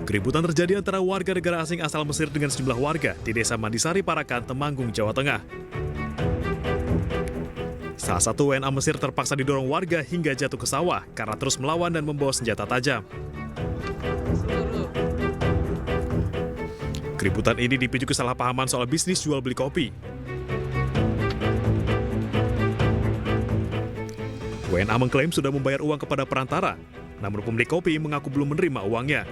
Keributan terjadi antara warga negara asing asal Mesir dengan sejumlah warga di Desa Mandisari, Parakan, Temanggung, Jawa Tengah. Salah satu WNA Mesir terpaksa didorong warga hingga jatuh ke sawah karena terus melawan dan membawa senjata tajam. Keributan ini dipicu kesalahpahaman soal bisnis jual beli kopi. WNA mengklaim sudah membayar uang kepada perantara, namun pemilik kopi mengaku belum menerima uangnya.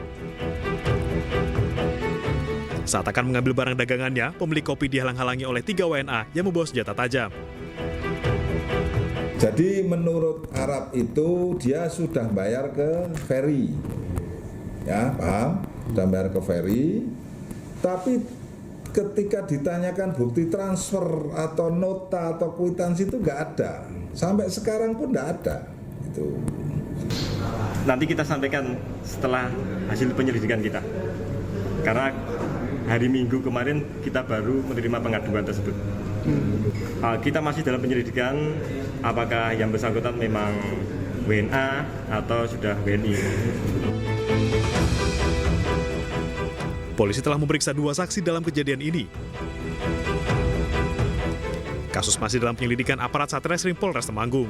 Saat akan mengambil barang dagangannya, pemilik kopi dihalang-halangi oleh 3 WNA yang membawa senjata tajam. Jadi menurut Arab itu dia sudah bayar ke ferry, ya paham? Sudah bayar ke ferry, tapi ketika ditanyakan bukti transfer atau nota atau kwitansi itu nggak ada, sampai sekarang pun nggak ada. Itu. Nanti kita sampaikan setelah hasil penyelidikan kita, karena hari Minggu kemarin kita baru menerima pengaduan tersebut. Kita masih dalam penyelidikan apakah yang bersangkutan memang WNA atau sudah WNI. Polisi telah memeriksa 2 saksi dalam kejadian ini. Kasus masih dalam penyelidikan aparat Satreskrim Polres Temanggung.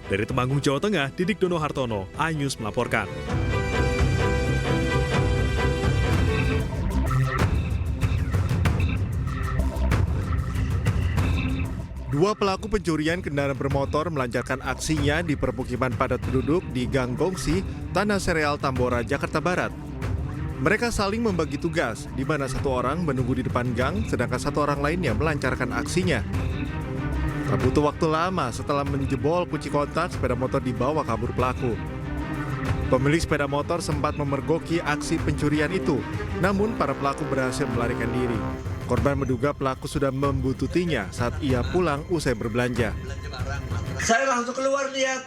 Dari Temanggung, Jawa Tengah, Didik Dono Hartono, iNews melaporkan. Dua pelaku pencurian kendaraan bermotor melancarkan aksinya di permukiman padat penduduk di Gang Gongsi, Tanah Sereal, Tambora, Jakarta Barat. Mereka saling membagi tugas, di mana satu orang menunggu di depan gang, sedangkan satu orang lainnya melancarkan aksinya. Tak butuh waktu lama setelah menjebol kunci kontak, sepeda motor dibawa kabur pelaku. Pemilik sepeda motor sempat memergoki aksi pencurian itu, namun para pelaku berhasil melarikan diri. Korban menduga pelaku sudah membututinya saat ia pulang usai berbelanja. Saya langsung keluar lihat,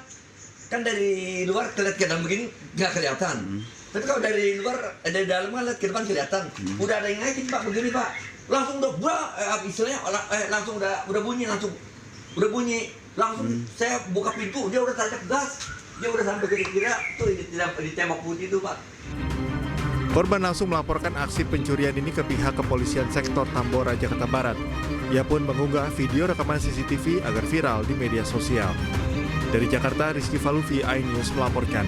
kan dari luar kelihatan ke dalam begini nggak kelihatan. Tapi kalau dari luar, dari dalam kan lihat ke depan kelihatan. Udah ada yang naikin Pak, begini Pak. Langsung udah istilahnya langsung udah bunyi langsung. Udah bunyi, langsung saya buka pintu, dia udah tancap gas. Dia udah sampai kira-kira tuh di tembok putih itu Pak. Korban langsung melaporkan aksi pencurian ini ke pihak kepolisian sektor Tambora, Jakarta Barat. Ia pun mengunggah video rekaman CCTV agar viral di media sosial. Dari Jakarta, Rizky Falufi, iNews melaporkan.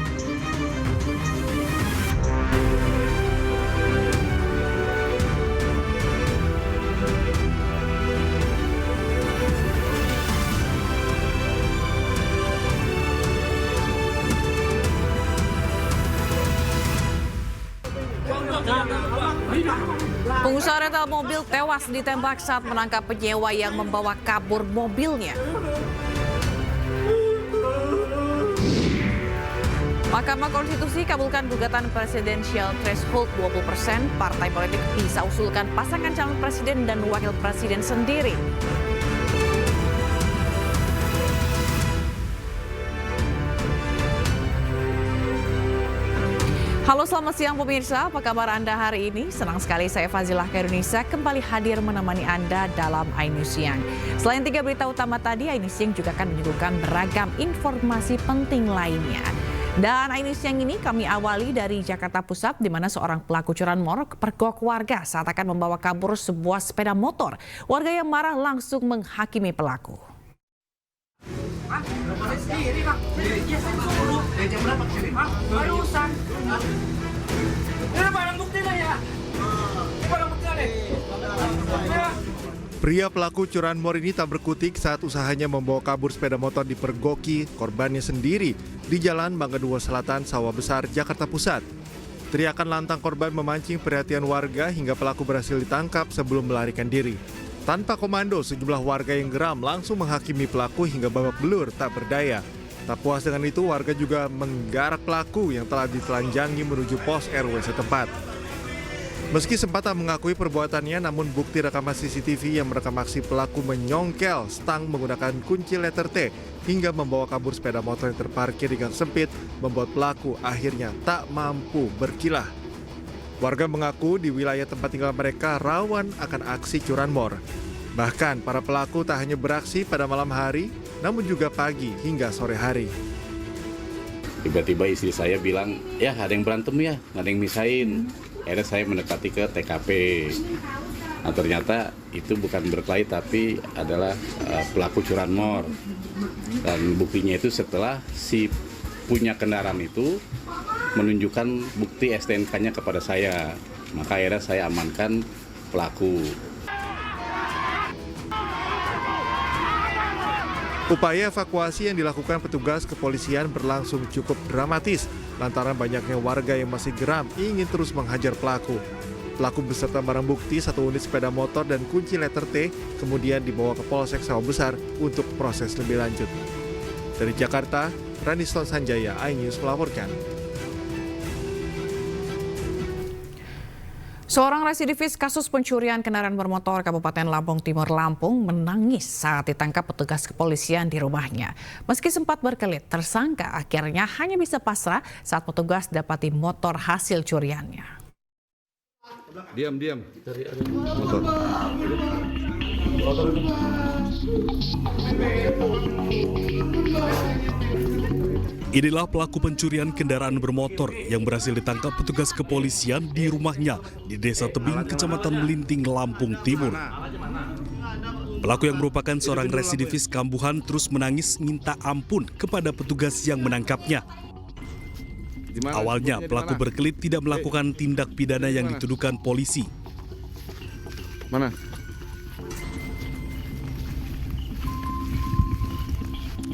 Pengusaha rental mobil tewas ditembak saat menangkap penyewa yang membawa kabur mobilnya. Mahkamah Konstitusi kabulkan gugatan presidensial threshold 20%, partai politik bisa usulkan pasangan calon presiden dan wakil presiden sendiri. Halo, selamat siang pemirsa, apa kabar Anda hari ini? Senang sekali saya Fazilah Kairunisa kembali hadir menemani Anda dalam iNews Siang. Selain 3 berita utama tadi, iNews Siang juga akan menyuguhkan beragam informasi penting lainnya. Dan iNews Siang ini kami awali dari Jakarta Pusat, di mana seorang pelaku curanmor pergok warga saat akan membawa kabur sebuah sepeda motor. Warga yang marah langsung menghakimi pelaku. Pria pelaku curanmor ini tak berkutik saat usahanya membawa kabur sepeda motor dipergoki korbannya sendiri di Jalan Mangga 2 Selatan, Sawah Besar, Jakarta Pusat. Teriakan lantang korban memancing perhatian warga hingga pelaku berhasil ditangkap sebelum melarikan diri. Tanpa komando, sejumlah warga yang geram langsung menghakimi pelaku hingga babak belur tak berdaya. Tak puas dengan itu, warga juga menggarak pelaku yang telah ditelanjangi menuju pos RW setempat. Meski sempat tak mengakui perbuatannya, namun bukti rekaman CCTV yang merekam aksi pelaku menyongkel stang menggunakan kunci letter T hingga membawa kabur sepeda motor yang terparkir di gang sempit membuat pelaku akhirnya tak mampu berkilah. Warga mengaku di wilayah tempat tinggal mereka rawan akan aksi curanmor. Bahkan para pelaku tak hanya beraksi pada malam hari, namun juga pagi hingga sore hari. Tiba-tiba istri saya bilang, ya ada yang berantem ya, ada yang misahin. Akhirnya saya mendekati ke TKP. Nah, ternyata itu bukan berkelahi tapi adalah pelaku curanmor. Dan buktinya itu setelah si punya kendaraan itu menunjukkan bukti STNK-nya kepada saya. Maka akhirnya saya amankan pelaku. Upaya evakuasi yang dilakukan petugas kepolisian berlangsung cukup dramatis lantaran banyaknya warga yang masih geram ingin terus menghajar pelaku. Pelaku beserta barang bukti 1 unit sepeda motor dan kunci letter T kemudian dibawa ke Polsek Sawah Besar untuk proses lebih lanjut. Dari Jakarta, Raniston Sanjaya, iNews melaporkan. Seorang residivis kasus pencurian kendaraan bermotor Kabupaten Lampung Timur, Lampung menangis saat ditangkap petugas kepolisian di rumahnya. Meski sempat berkelit, tersangka akhirnya hanya bisa pasrah saat petugas dapati motor hasil curiannya. Diam. Inilah pelaku pencurian kendaraan bermotor yang berhasil ditangkap petugas kepolisian di rumahnya di Desa Tebing, Kecamatan Melinting, Lampung Timur. Pelaku yang merupakan seorang residivis kambuhan terus menangis minta ampun kepada petugas yang menangkapnya. Awalnya pelaku berkelit tidak melakukan tindak pidana yang dituduhkan polisi. Mana?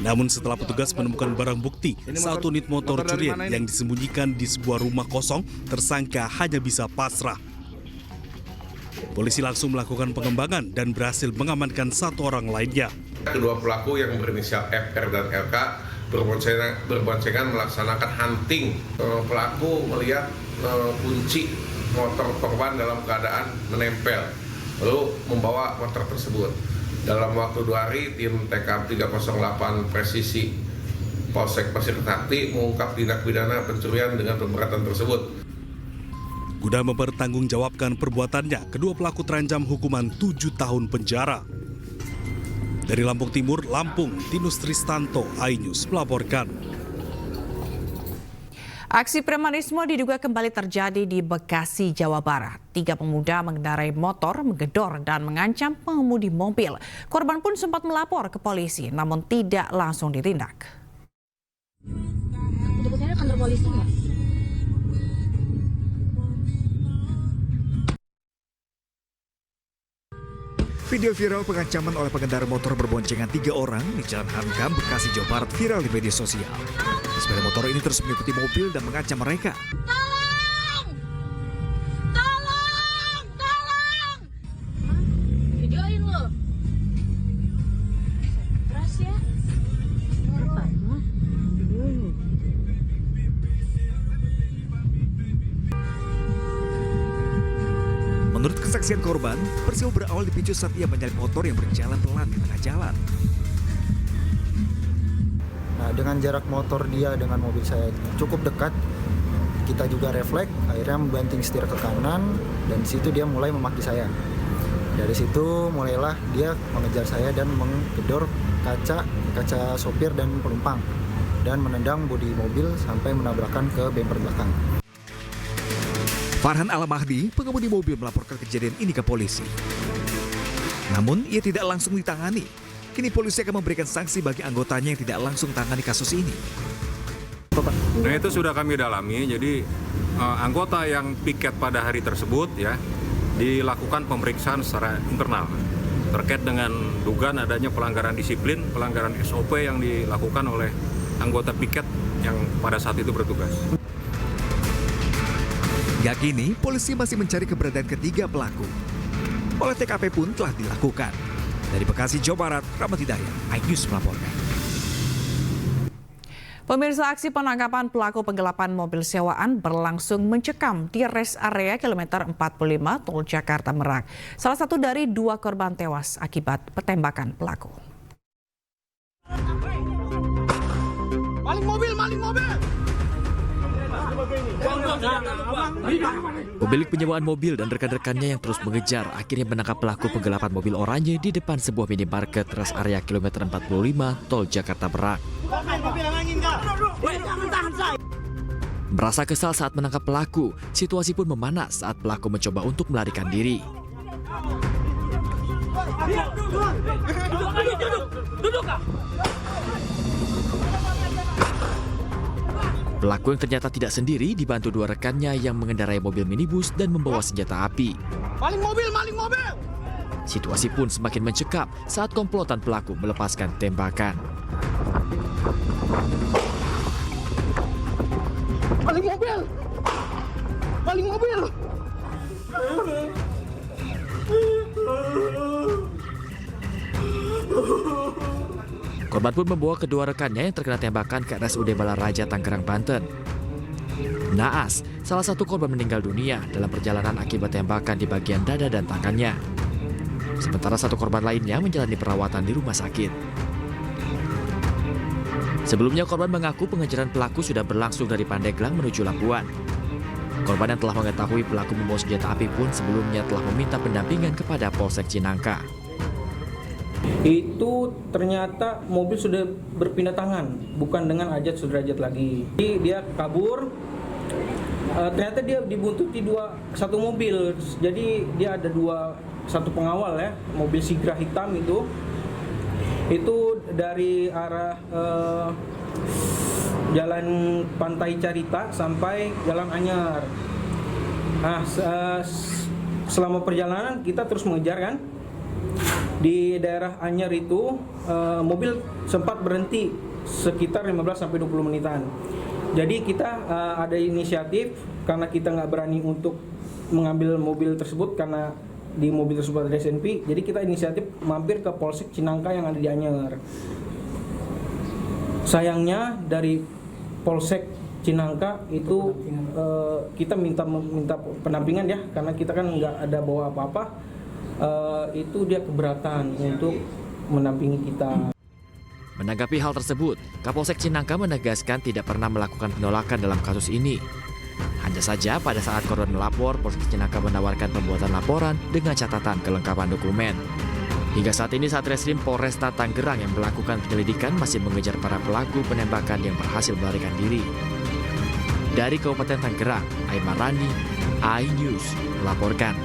Namun setelah petugas menemukan barang bukti, 1 unit motor curian yang disembunyikan di sebuah rumah kosong, tersangka hanya bisa pasrah. Polisi langsung melakukan pengembangan dan berhasil mengamankan 1 orang lainnya. Kedua pelaku yang berinisial FR dan LK berboncengan melaksanakan hunting. Pelaku melihat kunci motor korban dalam keadaan menempel, lalu membawa motor tersebut. Dalam waktu 2 hari, tim TKP 308 Presisi Polsek Pasir Sakti mengungkap tindak pidana pencurian dengan pemberatan tersebut. Guna mempertanggungjawabkan perbuatannya, kedua pelaku terancam hukuman 7 tahun penjara. Dari Lampung Timur, Lampung, Tinus Tristanto, iNews melaporkan. Aksi premanisme diduga kembali terjadi di Bekasi, Jawa Barat. 3 pemuda mengendarai motor, menggedor dan mengancam pengemudi mobil. Korban pun sempat melapor ke polisi, namun tidak langsung ditindak. Dekatnya kantor polisi nggak? Video viral pengancaman oleh pengendara motor berboncengan 3 orang di Jalan Hankam, Bekasi, Jawa Barat viral di media sosial. Sepeda motor ini terus mengikuti mobil dan mengancam mereka. Tolong! Videoin lo. Keras ya. Menurut kesaksian korban, peristiwa berawal dipicu saat ia menyalip motor yang berjalan pelan di tengah jalan. Nah, dengan jarak motor dia dengan mobil saya cukup dekat, kita juga refleks, akhirnya membanting setir ke kanan, dan di situ dia mulai memaki saya. Dari situ mulailah dia mengejar saya dan menggedor kaca sopir dan penumpang, dan menendang bodi mobil sampai menabrakkan ke bemper belakang. Farhan Al-Mahdi, pengemudi mobil, melaporkan kejadian ini ke polisi. Namun, ia tidak langsung ditangani. Kini polisi akan memberikan sanksi bagi anggotanya yang tidak langsung tangani kasus ini. Nah, itu sudah kami dalami. Jadi anggota yang piket pada hari tersebut ya dilakukan pemeriksaan secara internal terkait dengan dugaan adanya pelanggaran disiplin, pelanggaran SOP yang dilakukan oleh anggota piket yang pada saat itu bertugas. Hingga kini, polisi masih mencari keberadaan ketiga pelaku. Olah TKP pun telah dilakukan. Dari Bekasi, Jawa Barat, Rahmat Hidayat, iNews melaporkan. Pemirsa, aksi penangkapan pelaku penggelapan mobil sewaan berlangsung mencekam di rest area kilometer 45 Tol Jakarta Merak. Salah satu dari 2 korban tewas akibat penembakan pelaku. Maling mobil! Pemilik penyewaan mobil dan rekan-rekannya yang terus mengejar akhirnya menangkap pelaku penggelapan mobil oranye di depan sebuah minimarket rest area kilometer 45 Tol Jakarta Merak. Merasa kesal saat menangkap pelaku, situasi pun memanas saat pelaku mencoba untuk melarikan diri. Pelaku yang ternyata tidak sendiri dibantu dua rekannya yang mengendarai mobil minibus dan membawa senjata api. Maling mobil! Situasi pun semakin mencekam saat komplotan pelaku melepaskan tembakan. Maling mobil! Korban pun membawa kedua rekannya yang terkena tembakan ke RSUD Balaraja, Tangerang, Banten. Naas, salah satu korban meninggal dunia dalam perjalanan akibat tembakan di bagian dada dan tangannya. Sementara satu korban lainnya menjalani perawatan di rumah sakit. Sebelumnya korban mengaku pengejaran pelaku sudah berlangsung dari Pandeglang menuju Labuan. Korban yang telah mengetahui pelaku membawa senjata api pun sebelumnya telah meminta pendampingan kepada Polsek Cinangka. Itu ternyata mobil sudah berpindah tangan, bukan dengan Ajat Sudrajat lagi. Jadi dia kabur, ternyata dia dibuntuti satu mobil. Jadi dia ada satu pengawal ya, mobil Sigra hitam itu dari arah Jalan Pantai Carita sampai Jalan Anyar. Nah, selama perjalanan kita terus mengejar kan. Di daerah Anyar itu mobil sempat berhenti sekitar 15-20 menitan. Jadi kita ada inisiatif karena kita nggak berani untuk mengambil mobil tersebut karena di mobil tersebut ada SNP. Jadi kita inisiatif mampir ke Polsek Cinangka yang ada di Anyar. Sayangnya dari Polsek Cinangka itu kita minta pendampingan ya, karena kita kan nggak ada bawa apa-apa. Itu dia keberatan untuk mendampingi kita. Menanggapi hal tersebut, Kapolsek Cinangka menegaskan tidak pernah melakukan penolakan dalam kasus ini. Hanya saja pada saat korban melapor, Polsek Cinangka menawarkan pembuatan laporan dengan catatan kelengkapan dokumen. Hingga saat ini Satreskrim Polresta Tangerang yang melakukan penyelidikan masih mengejar para pelaku penembakan yang berhasil melarikan diri. Dari Kabupaten Tangerang, Aiman Rani, iNews melaporkan.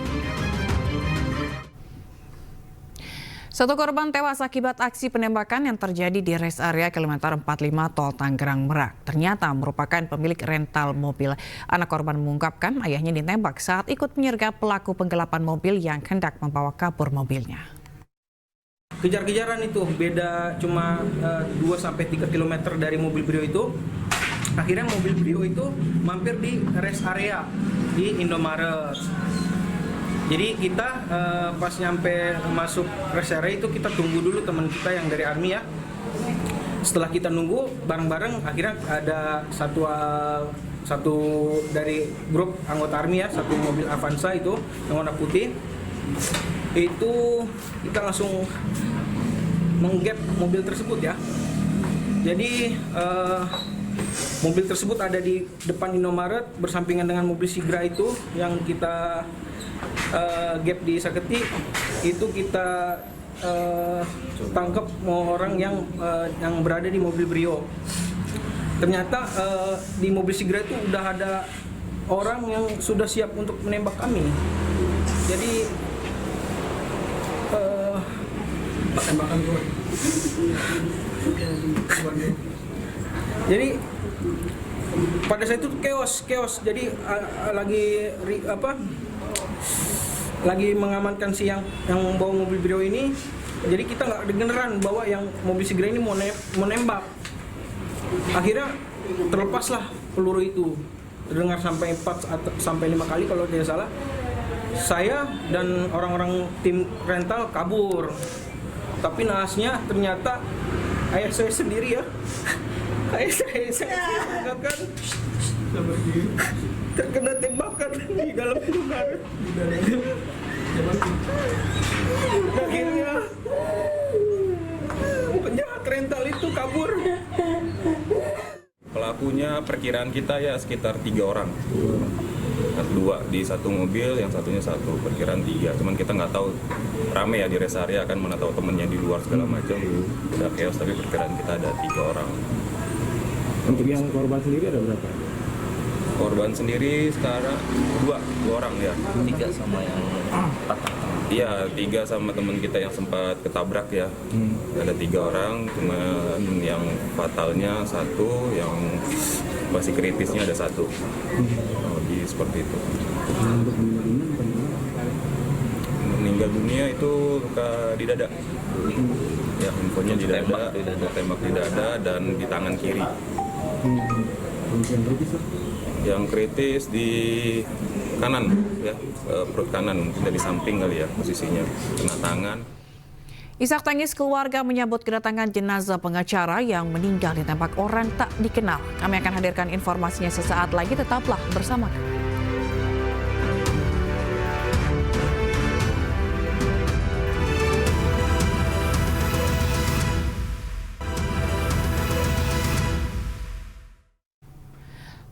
Satu korban tewas akibat aksi penembakan yang terjadi di rest area kilometer 45 Tol Tangerang Merak. Ternyata merupakan pemilik rental mobil. Anak korban mengungkapkan ayahnya ditembak saat ikut menyergap pelaku penggelapan mobil yang hendak membawa kabur mobilnya. Kejar-kejaran itu beda cuma 2-3 km dari mobil Brio itu. Akhirnya mobil Brio itu mampir di rest area di Indomaret. Jadi kita pas nyampe masuk rest area itu kita tunggu dulu teman kita yang dari Army ya. Setelah kita nunggu bareng-bareng akhirnya ada satu dari grup anggota Army ya, satu mobil Avanza itu yang warna putih. Itu kita langsung menggap mobil tersebut ya. Jadi mobil tersebut ada di depan Indomaret bersampingan dengan mobil Sigra itu yang kita gap di Saketi. Itu kita tangkap orang yang berada di mobil Brio. Ternyata di mobil Sigra itu udah ada orang yang sudah siap untuk menembak kami. Jadi tembakan dulu. Jadi pada saat itu chaos. Jadi lagi mengamankan si yang bawa mobil Brio ini. Jadi kita nggak dengeran bahwa yang mobil Sigra ini mau nembak. Akhirnya terlepaslah peluru itu. Terdengar sampai 4 sampai 5 kali kalau tidak salah. Saya dan orang-orang tim rental kabur. Tapi naasnya ternyata ayah saya sendiri ya. Ayah saya kan terkena tembakan di dalam Indomaret. Akhirnya penjahat rental itu kabur. pelakunya perkiraan kita ya sekitar 3 orang. 2 di satu mobil, yang satunya satu, perkiraan 3. Cuman kita nggak tahu, rame ya di rest area kan, mana tahu temennya di luar segala macam. Udah chaos, tapi perkiraan kita ada 3 orang. Untuk yang korban sendiri ada berapa? Korban sendiri sekarang 2 orang ya. 3 sama yang patah. Iya, 3 sama teman kita yang sempat ketabrak ya. Ada 3 orang, cuman yang fatalnya 1, yang masih kritisnya ada 1. Jadi seperti itu. Meninggal dunia itu luka di dada. Ya, infonya di dada, tembak di dada dan di tangan kiri. Yang kritis di kanan ya, perut kanan, dari samping kali ya posisinya, kena tangan. Isak tangis keluarga menyambut kedatangan jenazah pengacara yang meninggal ditembak orang tak dikenal. Kami akan hadirkan informasinya sesaat lagi, tetaplah bersama kami.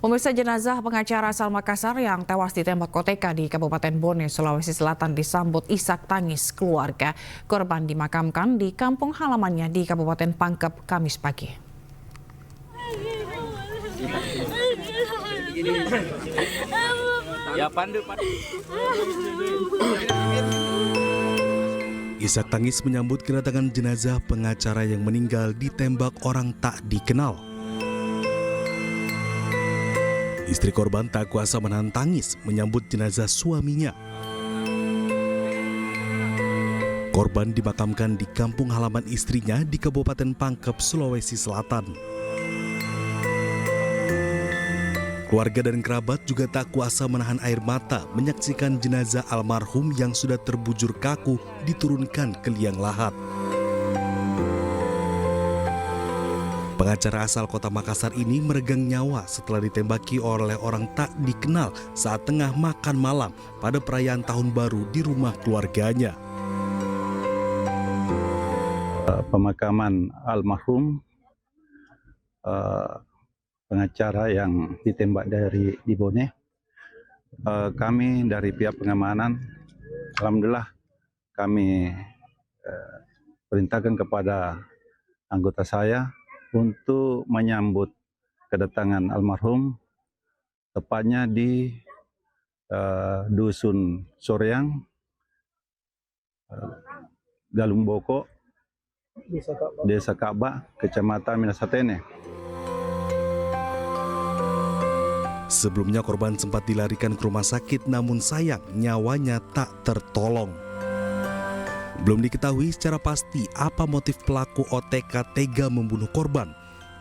Pemirsa, jenazah pengacara asal Makassar yang tewas ditembak OTK di Kabupaten Bone, Sulawesi Selatan disambut isak tangis keluarga. Korban dimakamkan di kampung halamannya di Kabupaten Pangkep Kamis pagi. Isak tangis menyambut kedatangan jenazah pengacara yang meninggal ditembak orang tak dikenal. Istri korban tak kuasa menahan tangis menyambut jenazah suaminya. Korban dimakamkan di kampung halaman istrinya di Kabupaten Pangkep, Sulawesi Selatan. Keluarga dan kerabat juga tak kuasa menahan air mata menyaksikan jenazah almarhum yang sudah terbujur kaku diturunkan ke liang lahat. Pengacara asal kota Makassar ini meregang nyawa setelah ditembaki oleh orang tak dikenal saat tengah makan malam pada perayaan Tahun Baru di rumah keluarganya. Pemakaman almarhum pengacara yang ditembak di Bone, kami dari pihak pengamanan, alhamdulillah kami perintahkan kepada anggota saya untuk menyambut kedatangan almarhum, tepatnya di Dusun Soreang, Galumboko, Desa Ka'bah, Kecamatan Minasatene. Sebelumnya korban sempat dilarikan ke rumah sakit, namun sayang nyawanya tak tertolong. Belum diketahui secara pasti apa motif pelaku OTK tega membunuh korban.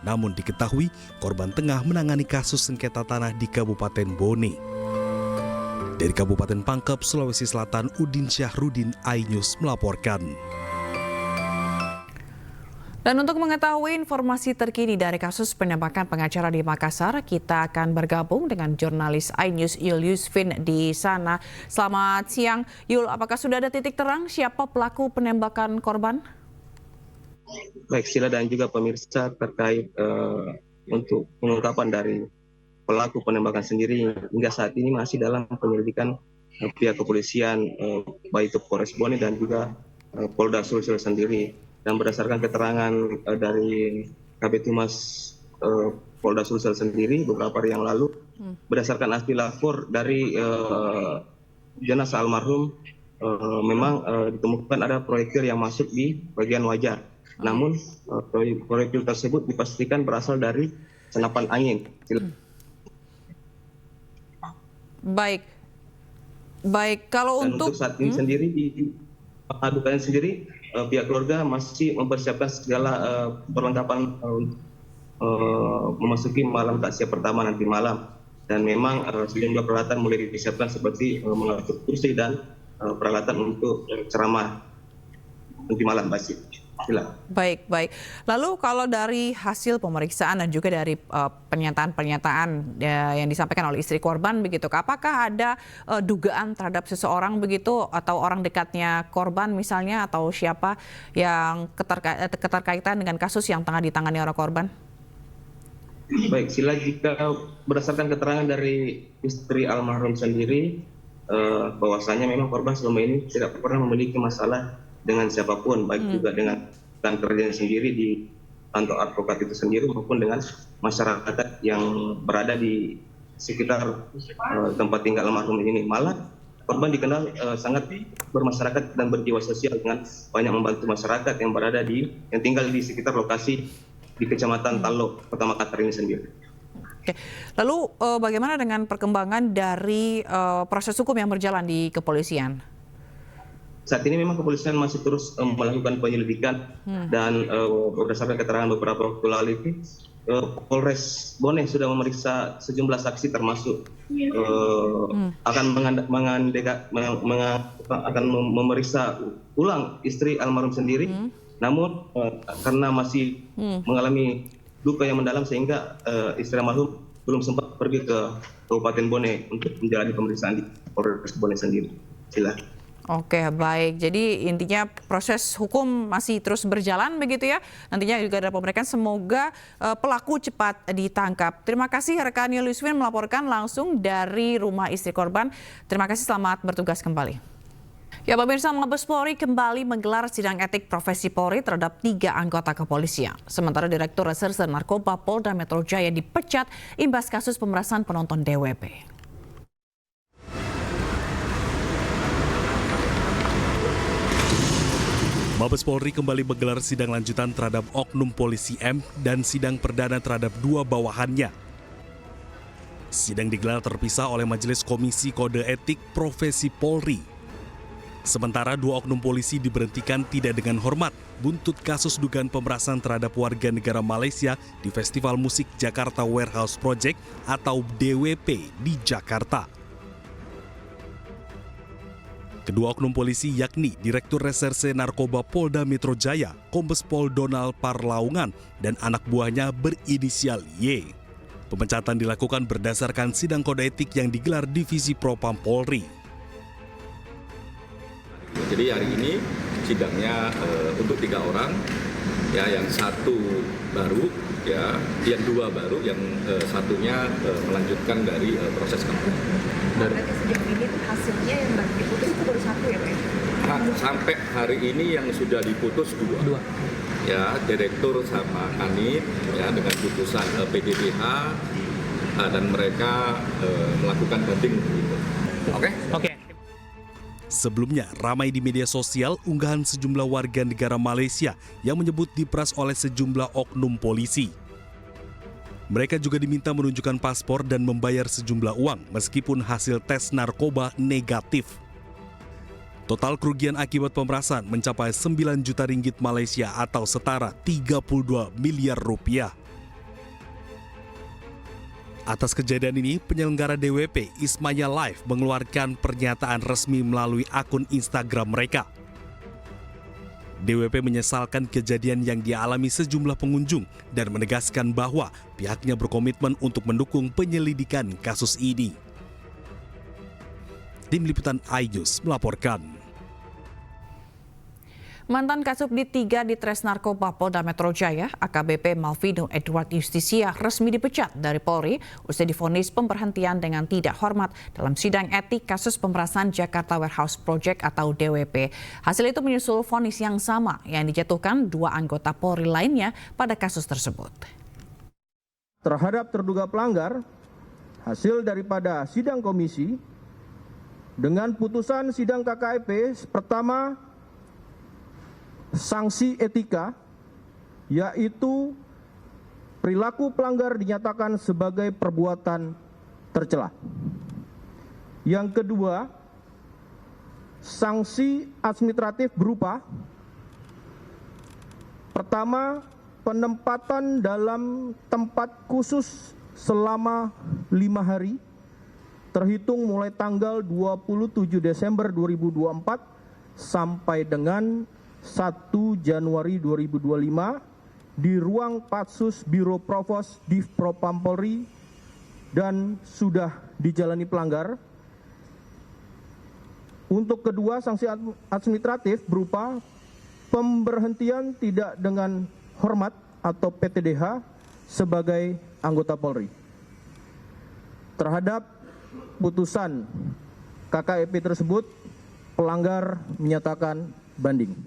Namun diketahui korban tengah menangani kasus sengketa tanah di Kabupaten Bone. Dari Kabupaten Pangkep, Sulawesi Selatan, Udin Syahrudin, iNews melaporkan. Dan untuk mengetahui informasi terkini dari kasus penembakan pengacara di Makassar, kita akan bergabung dengan jurnalis iNews Yul Yusfin di sana. Selamat siang, Yul. Apakah sudah ada titik terang siapa pelaku penembakan korban? Baik, Sila dan juga pemirsa, terkait untuk pengungkapan dari pelaku penembakan sendiri hingga saat ini masih dalam penyelidikan pihak kepolisian, baik itu Polres Bone dan juga Polda Sulsel sendiri. Dan berdasarkan keterangan dari Kabid Humas Polda Sulsel sendiri beberapa hari yang lalu, berdasarkan asli lapor dari jenazah almarhum, memang ditemukan ada proyektil yang masuk di bagian wajah. Namun proyektil tersebut dipastikan berasal dari senapan angin. Baik. Kalau dan untuk saat ini sendiri di pengaduan sendiri, pihak keluarga masih mempersiapkan segala perlengkapan memasuki malam takziah pertama nanti malam, dan memang sejumlah peralatan mulai disiapkan seperti mengatur kursi dan peralatan untuk ceramah nanti malam pasti. Baik. Lalu kalau dari hasil pemeriksaan dan juga dari pernyataan yang disampaikan oleh istri korban begitu, apakah ada dugaan terhadap seseorang begitu atau orang dekatnya korban misalnya, atau siapa yang keterkaitan dengan kasus yang tengah ditangani oleh korban? Baik, sila jika berdasarkan keterangan dari istri almarhum sendiri, bahwasanya memang korban selama ini tidak pernah memiliki masalah dengan siapapun, baik juga dengan kerjanya sendiri di kantor advokat itu sendiri maupun dengan masyarakat yang berada di sekitar tempat tinggal almarhum ini. Malah korban dikenal sangat bermasyarakat dan berjiwa sosial dengan banyak membantu masyarakat yang tinggal di sekitar lokasi di Kecamatan Talo, Kota Makassar ini sendiri. Oke. Lalu bagaimana dengan perkembangan dari proses hukum yang berjalan di kepolisian? Saat ini memang kepolisian masih terus melakukan penyelidikan dan berdasarkan keterangan beberapa waktu lalu itu Polres Bone sudah memeriksa sejumlah saksi termasuk akan memeriksa ulang istri almarhum sendiri. Namun karena masih mengalami luka yang mendalam sehingga istri almarhum belum sempat pergi ke Kabupaten Bone untuk menjalani pemeriksaan di Polres Bone sendiri. Silakan. Oke, baik. Jadi intinya proses hukum masih terus berjalan begitu ya. Nantinya juga ada pemeriksaan, semoga pelaku cepat ditangkap. Terima kasih rekan Yuliswin melaporkan langsung dari rumah istri korban. Terima kasih, selamat bertugas kembali. Ya, pemirsa, Mabes Polri kembali menggelar sidang etik profesi Polri terhadap 3 anggota kepolisian. Sementara Direktur Reserse Narkoba Polda Metro Jaya dipecat imbas kasus pemerasan penonton DWP. Mabes Polri kembali menggelar sidang lanjutan terhadap oknum polisi M dan sidang perdana terhadap 2 bawahannya. Sidang digelar terpisah oleh Majelis Komisi Kode Etik Profesi Polri. Sementara 2 oknum polisi diberhentikan tidak dengan hormat buntut kasus dugaan pemerasan terhadap warga negara Malaysia di Festival Musik Jakarta Warehouse Project atau DWP di Jakarta. Kedua oknum polisi yakni Direktur Reserse Narkoba Polda Metro Jaya, Kombes Pol Donald Parlaungan, dan anak buahnya berinisial Y. Pemecatan dilakukan berdasarkan sidang kode etik yang digelar Divisi Propam Polri. Jadi hari ini sidangnya untuk 3 orang, ya, yang 1 baru, ya, yang 2 baru, yang satunya melanjutkan dari proses kampanye. Berarti sejauh ini hasilnya yang baru diputus itu baru 1 ya, Pak? Sampai hari ini yang sudah diputus 2. Ya, direktur sama kanit, ya, dengan putusan PDPH dan mereka melakukan banding. Oke. Sebelumnya, ramai di media sosial unggahan sejumlah warga negara Malaysia yang menyebut diperas oleh sejumlah oknum polisi. Mereka juga diminta menunjukkan paspor dan membayar sejumlah uang meskipun hasil tes narkoba negatif. Total kerugian akibat pemerasan mencapai 9 juta ringgit Malaysia atau setara 32 miliar rupiah. Atas kejadian ini, penyelenggara DWP Ismaya Live mengeluarkan pernyataan resmi melalui akun Instagram mereka. DWP menyesalkan kejadian yang dialami sejumlah pengunjung dan menegaskan bahwa pihaknya berkomitmen untuk mendukung penyelidikan kasus ini. Tim Liputan iNews melaporkan. Mantan Kasubdit 3 Ditres Narkoba Polda Metro Jaya, AKBP Malvino Edward Justisia, resmi dipecat dari Polri usai divonis pemberhentian dengan tidak hormat dalam sidang etik kasus pemerasan Jakarta Warehouse Project atau DWP. Hasil itu menyusul vonis yang sama yang dijatuhkan 2 anggota Polri lainnya pada kasus tersebut. Terhadap terduga pelanggar, hasil daripada sidang komisi dengan putusan sidang KKEP pertama, sanksi etika, yaitu perilaku pelanggar dinyatakan sebagai perbuatan tercela. Yang kedua, sanksi administratif berupa pertama, penempatan dalam tempat khusus selama 5 hari, terhitung mulai tanggal 27 Desember 2024 sampai dengan 1 Januari 2025 di ruang Patsus Biro Provos Div Propam Polri dan sudah dijalani pelanggar. Untuk kedua, sanksi administratif berupa pemberhentian tidak dengan hormat atau PTDH sebagai anggota Polri. Terhadap putusan KKEP tersebut, pelanggar menyatakan banding.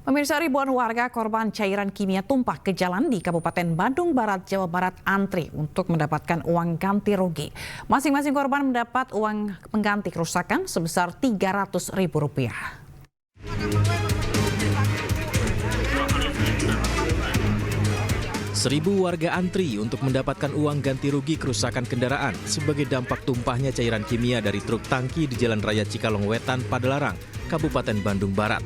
Pemirsa, ribuan warga korban cairan kimia tumpah ke jalan di Kabupaten Bandung Barat, Jawa Barat antri untuk mendapatkan uang ganti rugi. Masing-masing korban mendapat uang pengganti kerusakan sebesar Rp300.000. Seribu warga antri untuk mendapatkan uang ganti rugi kerusakan kendaraan sebagai dampak tumpahnya cairan kimia dari truk tangki di Jalan Raya Cikalong Wetan, Padalarang, Kabupaten Bandung Barat.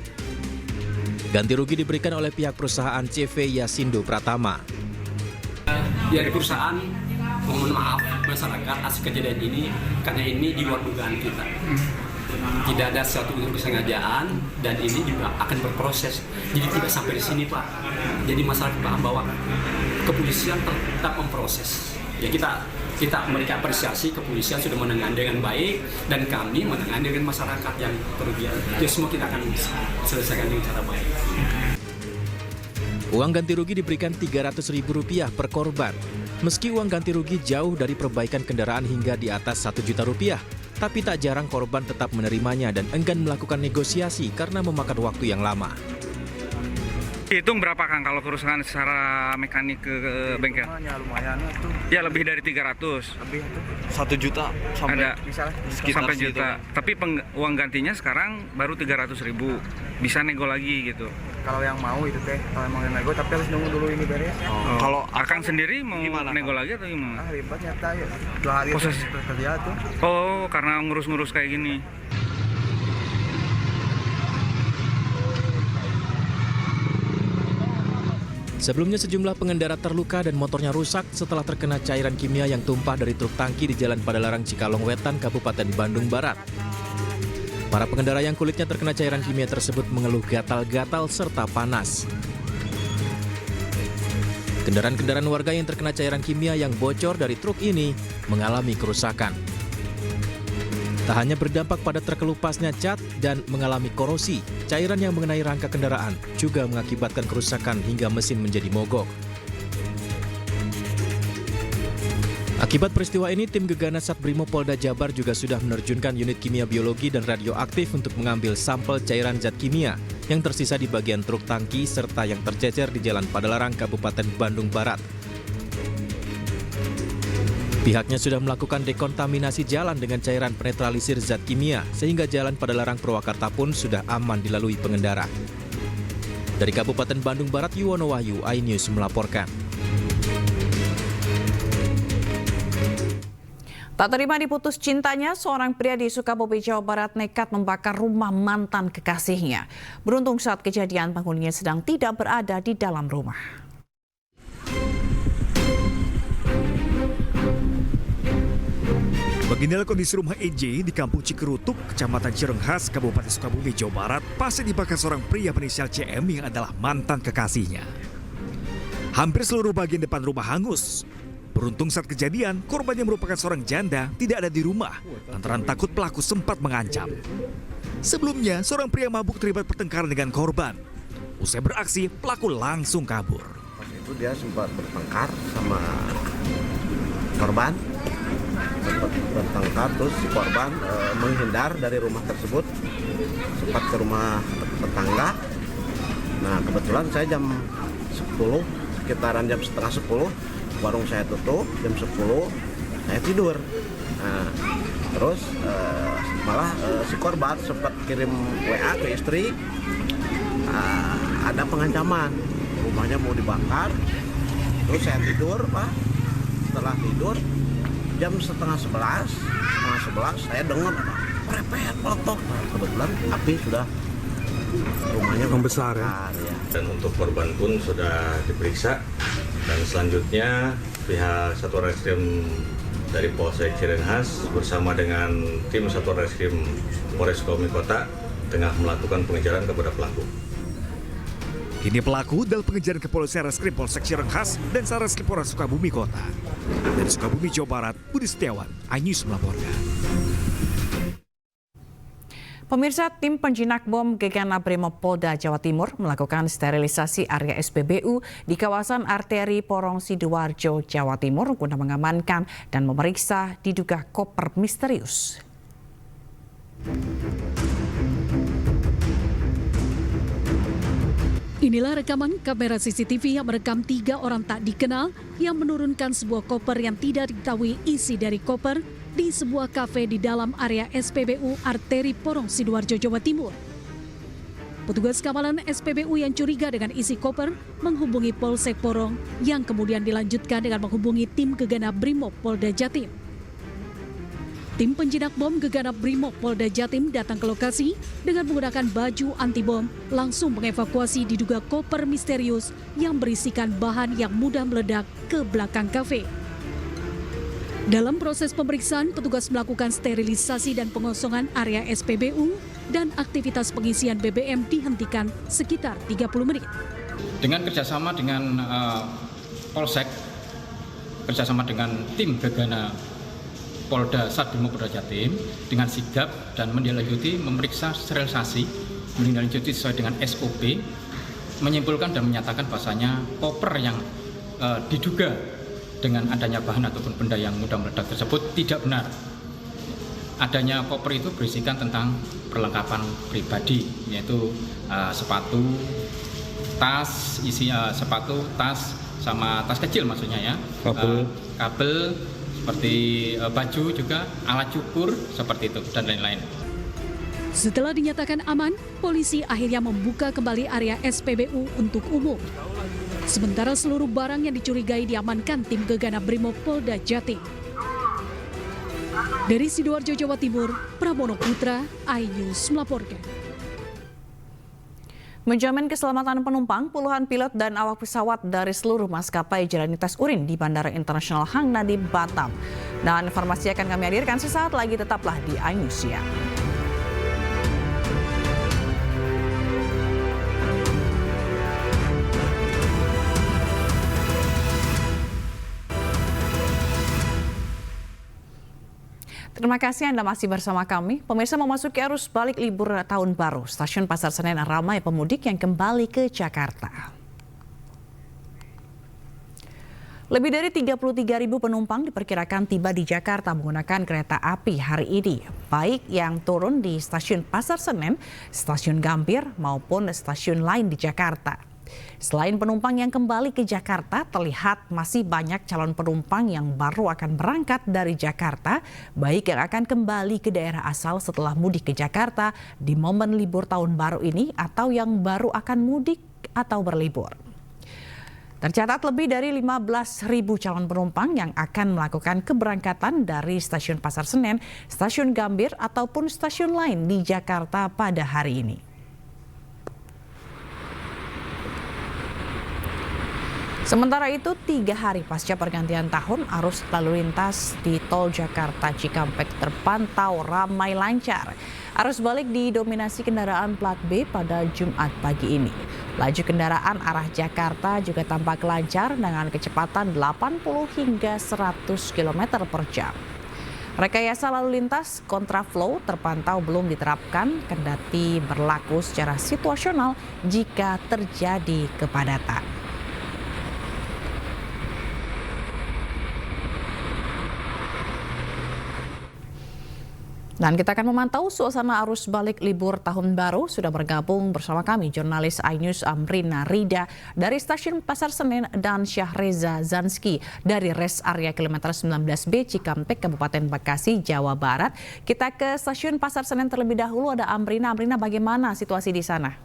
Ganti rugi diberikan oleh pihak perusahaan CV Yasindo Pratama. Dari perusahaan mohon maaf masyarakat atas kejadian ini karena ini di luar dugaan kita. Tidak ada suatu kesengajaan dan ini juga akan berproses. Jadi tidak sampai di sini, Pak. Jadi masyarakat paham bahwa kepolisian tetap memproses. Ya kita memberikan apresiasi, kepolisian sudah menangani dengan baik dan kami menangani dengan masyarakat yang kerugian. Jadi semua kita akan selesaikan dengan cara baik. Uang ganti rugi diberikan Rp300.000 per korban. Meski uang ganti rugi jauh dari perbaikan kendaraan hingga di atas Rp1 juta, tapi tak jarang korban tetap menerimanya dan enggan melakukan negosiasi karena memakan waktu yang lama. Hitung berapa Kang kalau kerusakan secara mekanik ke bengkel? Lumayan tuh. Ya lebih dari 300. Lebih tuh. 1 juta sampai ada sekitar sampai juta. Tapi uang gantinya sekarang baru 300.000. Bisa nego lagi gitu. Kalau yang mau itu teh, kalau mau nego tapi harus nunggu dulu ini beres. Kalau Akang sendiri mau nego lagi atau gimana? Ribet nyata ya. 2 hari kerja tuh. Oh, karena ngurus-ngurus kayak gini. Sebelumnya sejumlah pengendara terluka dan motornya rusak setelah terkena cairan kimia yang tumpah dari truk tangki di Jalan Padalarang Cikalong Wetan, Kabupaten Bandung Barat. Para pengendara yang kulitnya terkena cairan kimia tersebut mengeluh gatal-gatal serta panas. Kendaraan-kendaraan warga yang terkena cairan kimia yang bocor dari truk ini mengalami kerusakan. Tak hanya berdampak pada terkelupasnya cat dan mengalami korosi, cairan yang mengenai rangka kendaraan juga mengakibatkan kerusakan hingga mesin menjadi mogok. Akibat peristiwa ini, tim Gegana Satbrimo Polda Jabar juga sudah menerjunkan unit kimia biologi dan radioaktif untuk mengambil sampel cairan zat kimia yang tersisa di bagian truk tangki serta yang tercecer di Jalan Padalarang, Kabupaten Bandung Barat. Pihaknya sudah melakukan dekontaminasi jalan dengan cairan penetralisir zat kimia, sehingga Jalan Padalarang Purwakarta pun sudah aman dilalui pengendara. Dari Kabupaten Bandung Barat, Yuwono Wahyu, iNews melaporkan. Tak terima diputus cintanya, seorang pria di Sukabumi, Jawa Barat nekat membakar rumah mantan kekasihnya. Beruntung saat kejadian penghuninya sedang tidak berada di dalam rumah. Beginilah kondisi rumah EJ di Kampung Cikerutuk, Kecamatan Cirenghas, Kabupaten Sukabumi, Jawa Barat, pasca dibakar seorang pria berinisial CM yang adalah mantan kekasihnya. Hampir seluruh bagian depan rumah hangus. Beruntung saat kejadian, korban yang merupakan seorang janda tidak ada di rumah, lantaran takut pelaku sempat mengancam. Sebelumnya, seorang pria mabuk terlibat pertengkaran dengan korban. Usai beraksi, pelaku langsung kabur. Pas itu dia sempat bertengkar sama korban. Sempat bertengkar, terus si korban menghindar dari rumah tersebut, sempat ke rumah tetangga. Nah, kebetulan saya jam 10, sekitaran jam setengah 10, warung saya tutup, jam 10 saya tidur. Nah, terus malah si korban sempat kirim WA ke istri, ada pengancaman, rumahnya mau dibakar. Terus saya tidur, Pak. Setelah tidur, jam setengah 11 saya dengar prepet peletok. Nah, kebetulan api sudah rumahnya membesar ya. Dan untuk korban pun sudah diperiksa dan selanjutnya pihak Satuan Reskrim dari Polsek Cirenghas bersama dengan tim Satuan Reskrim Polres Sukabumi Kota tengah melakukan pengejaran kepada pelaku. Kini pelaku dalam pengejaran kepolisian Reskrim Polsek Cirenghas dan Satreskrim Polres Sukabumi Kota. Dari Sukabumi, Jawa Barat, Budi Setiawan, iNews melaporkan. Pemirsa, tim penjinak bom Gegana Brimopolda Jawa Timur melakukan sterilisasi area SPBU di kawasan arteri Porong Sidoarjo, Jawa Timur guna mengamankan dan memeriksa diduga koper misterius. Inilah rekaman kamera CCTV yang merekam 3 orang tak dikenal yang menurunkan sebuah koper yang tidak diketahui isi dari koper di sebuah kafe di dalam area SPBU Arteri Porong Sidoarjo, Jawa Timur. Petugas keamanan SPBU yang curiga dengan isi koper menghubungi Polsek Porong yang kemudian dilanjutkan dengan menghubungi tim Gegana Brimob Polda Jatim. Tim penjinak bom Gegana Brimob Polda Jatim datang ke lokasi dengan menggunakan baju anti bom, langsung mengevakuasi diduga koper misterius yang berisikan bahan yang mudah meledak ke belakang kafe. Dalam proses pemeriksaan, petugas melakukan sterilisasi dan pengosongan area SPBU dan aktivitas pengisian BBM dihentikan sekitar 30 menit. Dengan kerjasama dengan Polsek, kerjasama dengan tim Gegana Polda Satbimo Polda Jatim dengan sigap dan menindaklanjuti memeriksa sterilisasi, menindaklanjuti sesuai dengan SOP, menyimpulkan dan menyatakan bahasanya koper yang diduga dengan adanya bahan ataupun benda yang mudah meledak tersebut tidak benar. Adanya koper itu berisikan tentang perlengkapan pribadi, yaitu sepatu, tas, sepatu, tas, sama tas kecil maksudnya ya, kabel seperti baju juga, alat cukur seperti itu dan lain-lain. Setelah dinyatakan aman, polisi akhirnya membuka kembali area SPBU untuk umum. Sementara seluruh barang yang dicurigai diamankan tim Gegana Brimob Polda Jatim. Dari Sidoarjo, Jawa Timur, Pramono Putra, iNews melaporkan. Menjamin keselamatan penumpang, puluhan pilot dan awak pesawat dari seluruh maskapai jalani tes urin di Bandara Internasional Hang Nadiem, Batam. Dan informasi akan kami hadirkan sesaat lagi, tetaplah di iNews ya. Terima kasih Anda masih bersama kami. Pemirsa, memasuki arus balik libur tahun baru, stasiun Pasar Senen ramai pemudik yang kembali ke Jakarta. Lebih dari 33.000 penumpang diperkirakan tiba di Jakarta menggunakan kereta api hari ini, baik yang turun di stasiun Pasar Senen, stasiun Gambir maupun stasiun lain di Jakarta. Selain penumpang yang kembali ke Jakarta, terlihat masih banyak calon penumpang yang baru akan berangkat dari Jakarta, baik yang akan kembali ke daerah asal setelah mudik ke Jakarta di momen libur tahun baru ini atau yang baru akan mudik atau berlibur. Tercatat lebih dari 15.000 calon penumpang yang akan melakukan keberangkatan dari stasiun Pasar Senen, stasiun Gambir ataupun stasiun lain di Jakarta pada hari ini. Sementara itu, 3 hari pasca pergantian tahun, arus lalu lintas di Tol Jakarta Cikampek terpantau ramai lancar. Arus balik didominasi kendaraan plat B pada Jumat pagi ini. Laju kendaraan arah Jakarta juga tampak lancar dengan kecepatan 80 hingga 100 km per jam. Rekayasa lalu lintas kontraflow terpantau belum diterapkan, kendati berlaku secara situasional jika terjadi kepadatan. Dan kita akan memantau suasana arus balik libur tahun baru. Sudah bergabung bersama kami jurnalis iNews Amrina Rida dari stasiun Pasar Senen dan Syahreza Zanski dari res area kilometer 19B Cikampek, Kabupaten Bekasi, Jawa Barat. Kita ke stasiun Pasar Senen terlebih dahulu, ada Amrina. Amrina, bagaimana situasi di sana?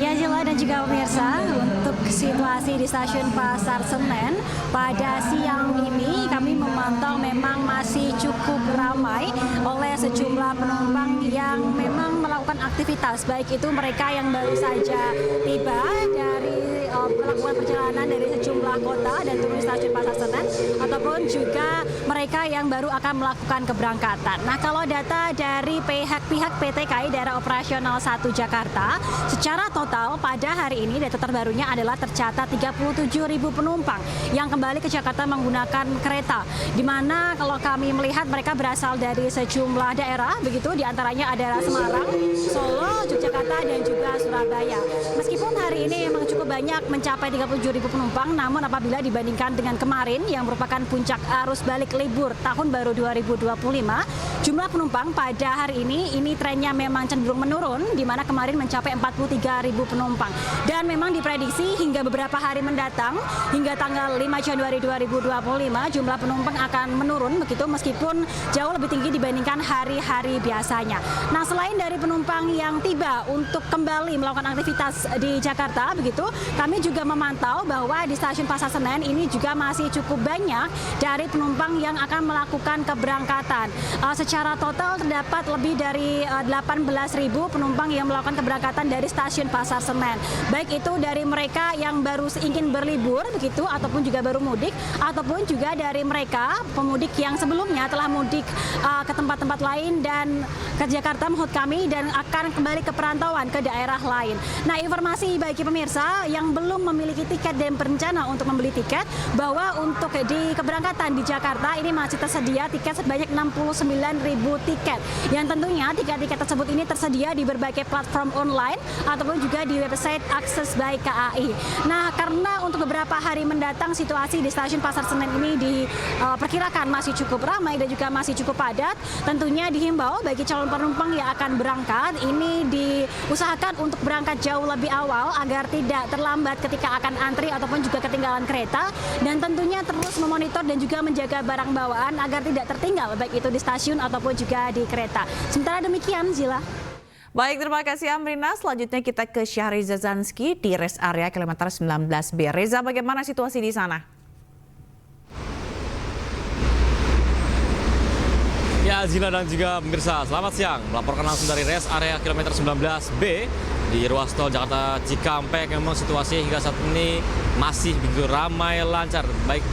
Ya, Jela dan juga pemirsa, untuk situasi di stasiun Pasar Senen pada siang ini kami memantau memang masih cukup ramai oleh sejumlah penumpang yang memang melakukan aktivitas, baik itu mereka yang baru saja tiba dari melakukan perjalanan dari sejumlah kota dan turun di stasiun Pasar Senen, ataupun juga mereka yang baru akan melakukan keberangkatan. Nah, kalau data dari pihak PT KAI Daerah Operasional 1 Jakarta, secara total pada hari ini data terbarunya adalah tercatat 37.000 penumpang yang kembali ke Jakarta menggunakan kereta, di mana kalau kami melihat mereka berasal dari sejumlah daerah, begitu diantaranya adalah Semarang, Solo, Yogyakarta, dan juga Surabaya. Meskipun hari ini memang cukup banyak mencapai 37.000 penumpang, namun apabila dibandingkan dengan kemarin yang merupakan puncak arus balik libur Tahun Baru 2025, jumlah penumpang pada hari ini trennya memang cenderung menurun, di mana kemarin mencapai 43.000 penumpang. Dan memang diprediksi hingga beberapa hari mendatang, hingga tanggal 5 Januari 2025, jumlah penumpang akan menurun begitu, meskipun jauh lebih tinggi dibandingkan hari-hari biasanya. Nah, selain dari penumpang yang tiba untuk kembali melakukan aktivitas di Jakarta begitu, kami juga memantau bahwa di stasiun Pasar Senen ini juga masih cukup banyak dari penumpang yang akan melakukan keberangkatan. Secara total terdapat lebih dari 18.000 penumpang yang melakukan keberangkatan dari stasiun Pasar Senen. Baik itu dari mereka yang baru ingin berlibur begitu, ataupun juga baru mudik, ataupun juga dari mereka pemudik yang sebelumnya telah mudik ke tempat-tempat lain dan ke Jakarta menurut kami, dan akan kembali ke perantauan ke daerah lain. Nah, informasi bagi pemirsa yang belum memiliki tiket dan berencana untuk membeli tiket, bahwa untuk di keberangkatan di Jakarta ini masih tersedia tiket sebanyak 69.000 tiket, yang tentunya tiket-tiket tersebut ini tersedia di berbagai platform online ataupun juga di website Akses by KAI. Nah, karena untuk beberapa hari mendatang situasi di stasiun Pasar Senen ini diperkirakan masih cukup ramai dan juga masih cukup padat, tentunya dihimbau bagi calon penumpang yang akan berangkat ini diusahakan untuk berangkat jauh lebih awal agar tidak terlambat ketika akan antri ataupun juga ketinggalan kereta, dan tentunya terus memonitor dan juga menjaga barang bawaan agar tidak tertinggal baik itu di stasiun ataupun juga di kereta. Sementara demikian, Zila. Baik, terima kasih Amrina. Selanjutnya kita ke Syahriza Zanski di rest area kilometer 19B. Reza, bagaimana situasi di sana? Ya, Zila dan juga pemirsa, selamat siang. Melaporkan langsung dari rest area kilometer 19B di ruas tol Jakarta Cikampek. Memang situasi hingga saat ini masih begitu ramai lancar, baik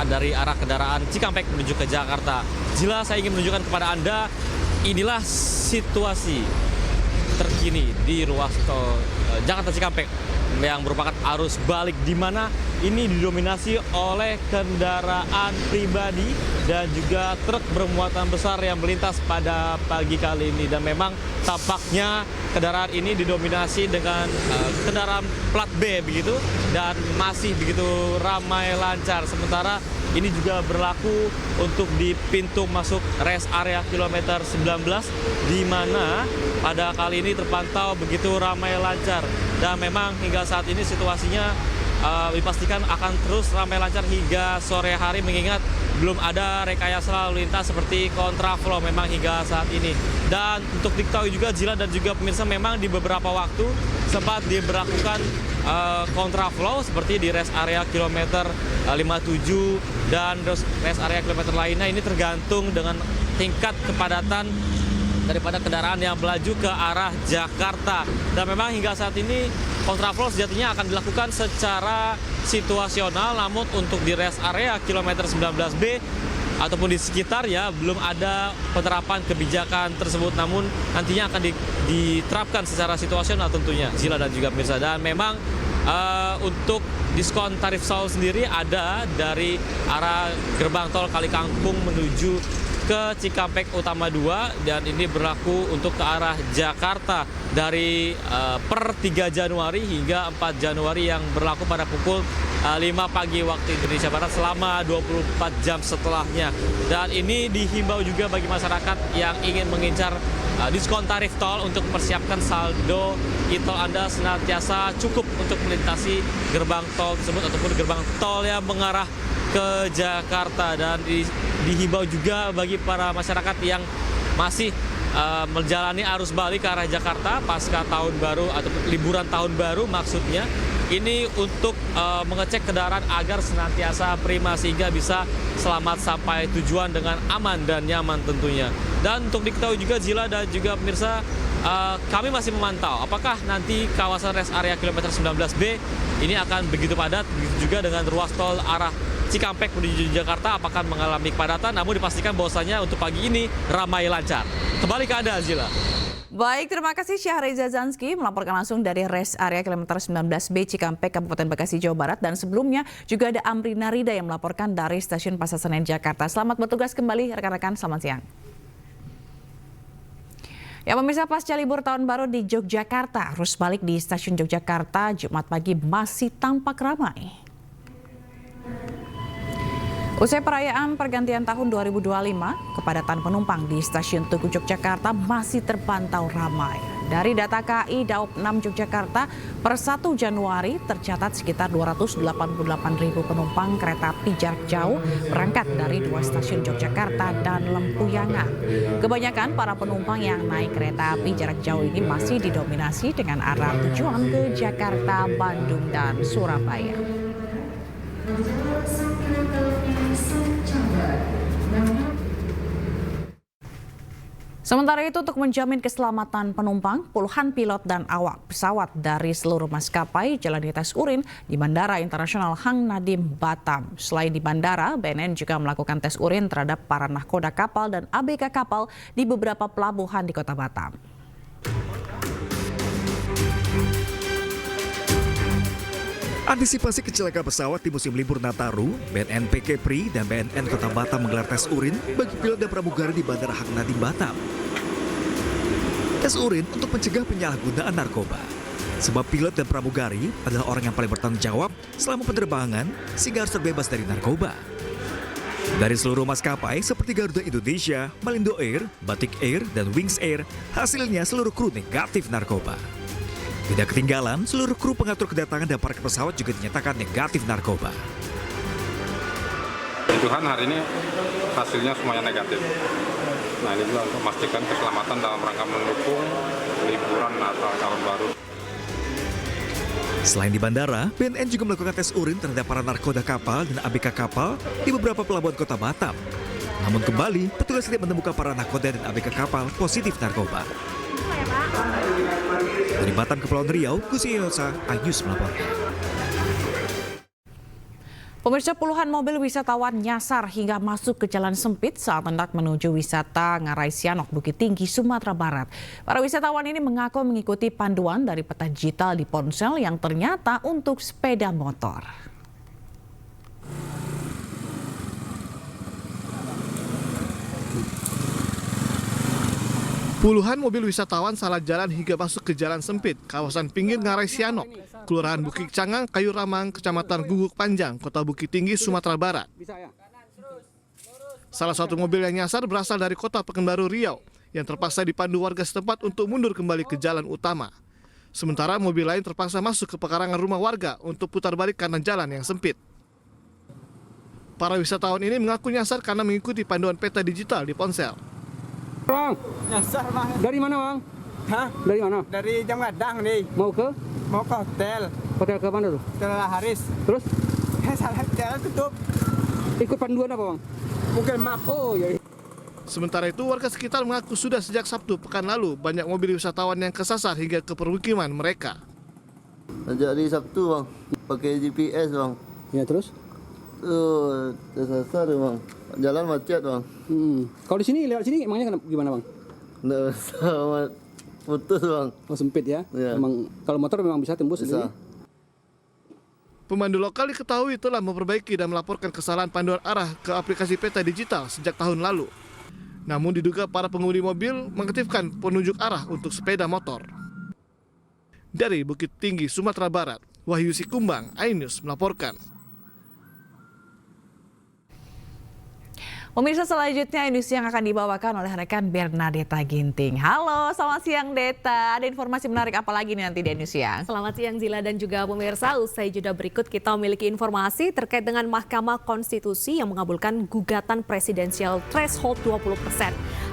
dari arah kendaraan Cikampek menuju ke Jakarta. Zila, saya ingin menunjukkan kepada Anda, inilah situasi terkini di ruas tol Jakarta Cikampek yang merupakan arus balik, di mana ini didominasi oleh kendaraan pribadi dan juga truk bermuatan besar yang melintas pada pagi kali ini. Dan memang tampaknya kendaraan ini didominasi dengan kendaraan plat B begitu, dan masih begitu ramai lancar. Sementara ini juga berlaku untuk di pintu masuk rest area kilometer 19, di mana pada kali ini terpantau begitu ramai lancar. Dan memang hingga saat ini situasinya dipastikan akan terus ramai lancar hingga sore hari, mengingat belum ada rekayasa lalu lintas seperti kontraflow memang hingga saat ini. Dan untuk diketahui juga, Zila dan juga pemirsa, memang di beberapa waktu sempat diberlakukan kontraflow seperti di rest area kilometer 57 dan rest area kilometer lainnya. Ini tergantung dengan tingkat kepadatan daripada kendaraan yang melaju ke arah Jakarta. Dan memang hingga saat ini kontraflow sejatinya akan dilakukan secara situasional, namun untuk di rest area kilometer 19B ataupun di sekitarnya belum ada penerapan kebijakan tersebut, namun nantinya akan diterapkan secara situasional tentunya, Zila dan juga pemirsa. Dan memang untuk diskon tarif tol sendiri ada dari arah gerbang tol Kalikangkung menuju ke Cikampek Utama 2, dan ini berlaku untuk ke arah Jakarta dari per 3 Januari hingga 4 Januari yang berlaku pada pukul 5 pagi waktu Indonesia Barat selama 24 jam setelahnya. Dan ini dihimbau juga bagi masyarakat yang ingin mengincar diskon tarif tol untuk mempersiapkan saldo e-tol Anda senantiasa cukup untuk melintasi gerbang tol tersebut ataupun gerbang tol yang mengarah ke Jakarta. Dan dihimbau juga bagi para masyarakat yang masih menjalani arus balik ke arah Jakarta pasca tahun baru atau liburan tahun baru maksudnya, ini untuk mengecek kendaraan agar senantiasa prima sehingga bisa selamat sampai tujuan dengan aman dan nyaman tentunya. Dan untuk diketahui juga, Zila dan juga pemirsa, kami masih memantau apakah nanti kawasan rest area kilometer 19B ini akan begitu padat, begitu juga dengan ruas tol arah Cikampek menuju Jakarta apakah mengalami kepadatan, namun dipastikan bahwasanya untuk pagi ini ramai lancar. Kembali ke Anda, Azila. Baik, terima kasih Syahriza Zanski melaporkan langsung dari rest area kilometer 19B Cikampek, Kabupaten Bekasi, Jawa Barat. Dan sebelumnya juga ada Amri Narida yang melaporkan dari Stasiun Pasar Senen, Jakarta. Selamat bertugas kembali rekan-rekan, selamat siang. Ya pemirsa, pasca libur tahun baru di Yogyakarta, arus balik di Stasiun Yogyakarta Jumat pagi masih tampak ramai. Usai perayaan pergantian tahun 2025, kepadatan penumpang di Stasiun Tugu Yogyakarta masih terpantau ramai. Dari data KAI Daob 6 Yogyakarta, per 1 Januari tercatat sekitar 288.000 penumpang kereta api jarak jauh berangkat dari 2 stasiun Yogyakarta dan Lempuyangan. Kebanyakan para penumpang yang naik kereta api jarak jauh ini masih didominasi dengan arah tujuan ke Jakarta, Bandung, dan Surabaya. Sementara itu, untuk menjamin keselamatan penumpang, puluhan pilot dan awak pesawat dari seluruh maskapai jalani tes urin di Bandara Internasional Hang Nadiem, Batam. Selain di bandara, BNN juga melakukan tes urin terhadap para nahkoda kapal dan ABK kapal di beberapa pelabuhan di Kota Batam. Antisipasi kecelakaan pesawat di musim libur Nataru, BNN Kepri dan BNN Kota Batam menggelar tes urin bagi pilot dan pramugari di Bandara Hang Nadiem, Batam. Tes urin untuk mencegah penyalahgunaan narkoba. Sebab pilot dan pramugari adalah orang yang paling bertanggung jawab selama penerbangan sehingga harus terbebas dari narkoba. Dari seluruh maskapai seperti Garuda Indonesia, Malindo Air, Batik Air, dan Wings Air, hasilnya seluruh kru negatif narkoba. Tidak ketinggalan, seluruh kru pengatur kedatangan dan parkir pesawat juga dinyatakan negatif narkoba. Tuhan hari ini hasilnya semuanya negatif. Nah ini juga untuk memastikan keselamatan dalam rangka mendukung liburan Natal Tahun Baru. Selain di bandara, BNN juga melakukan tes urin terhadap para narkoda kapal dan ABK kapal di beberapa pelabuhan Kota Batam. Namun kembali, petugas tidak menemukan para nakoda dan ABK kapal positif narkoba. Dari Batam ke Kepulauan Riau, Gusi Yosa, iNews melaporkan. Pemirsa, puluhan mobil wisatawan nyasar hingga masuk ke jalan sempit saat hendak menuju wisata Ngarai Sianok, Bukit Tinggi, Sumatera Barat. Para wisatawan ini mengaku mengikuti panduan dari peta digital di ponsel yang ternyata untuk sepeda motor. Puluhan mobil wisatawan salah jalan hingga masuk ke jalan sempit, kawasan pinggir Ngarai Sianok, Kelurahan Bukit Cangang, Kayu Ramang, Kecamatan Guguk Panjang, Kota Bukit Tinggi, Sumatera Barat. Salah satu mobil yang nyasar berasal dari Kota Pekanbaru Riau, yang terpaksa dipandu warga setempat untuk mundur kembali ke jalan utama. Sementara mobil lain terpaksa masuk ke pekarangan rumah warga untuk putar balik karena jalan yang sempit. Para wisatawan ini mengaku nyasar karena mengikuti panduan peta digital di ponsel. Bang, nyasar bang. Dari mana bang? Hah? Dari mana? Dari Jam Gadang nih. Mau ke? Mau ke hotel. Hotel ke mana tuh? Hotel Haris. Terus? Salah jalan tutup. Ikut panduan apa bang? Mungkin map. Oh ya. Sementara itu warga sekitar mengaku sudah sejak Sabtu pekan lalu banyak mobil wisatawan yang kesasar hingga ke permukiman mereka. Sejak hari Sabtu bang, pakai GPS bang. Ya terus? Tuh, tersasar bang. Jalan macet bang. Kalau di sini lewat sini emangnya gimana bang? Nggak bisa, putus bang. Oh sempit ya? Ya. Emang kalau motor memang bisa tembus bisa. Pemandu lokal diketahui telah memperbaiki dan melaporkan kesalahan panduan arah ke aplikasi peta digital sejak tahun lalu. Namun diduga para pengemudi mobil mengaktifkan penunjuk arah untuk sepeda motor. Dari Bukit Tinggi, Sumatera Barat, Wahyu Sikumbang, iNews melaporkan. Pemirsa, selanjutnya iNews yang akan dibawakan oleh rekan Bernadetta Ginting. Halo, selamat siang Deta. Ada informasi menarik apa lagi nih nanti di iNews Siang? Selamat siang Zila dan juga pemirsa. Usai jeda berikut kita memiliki informasi terkait dengan Mahkamah Konstitusi yang mengabulkan gugatan presidensial threshold 20%.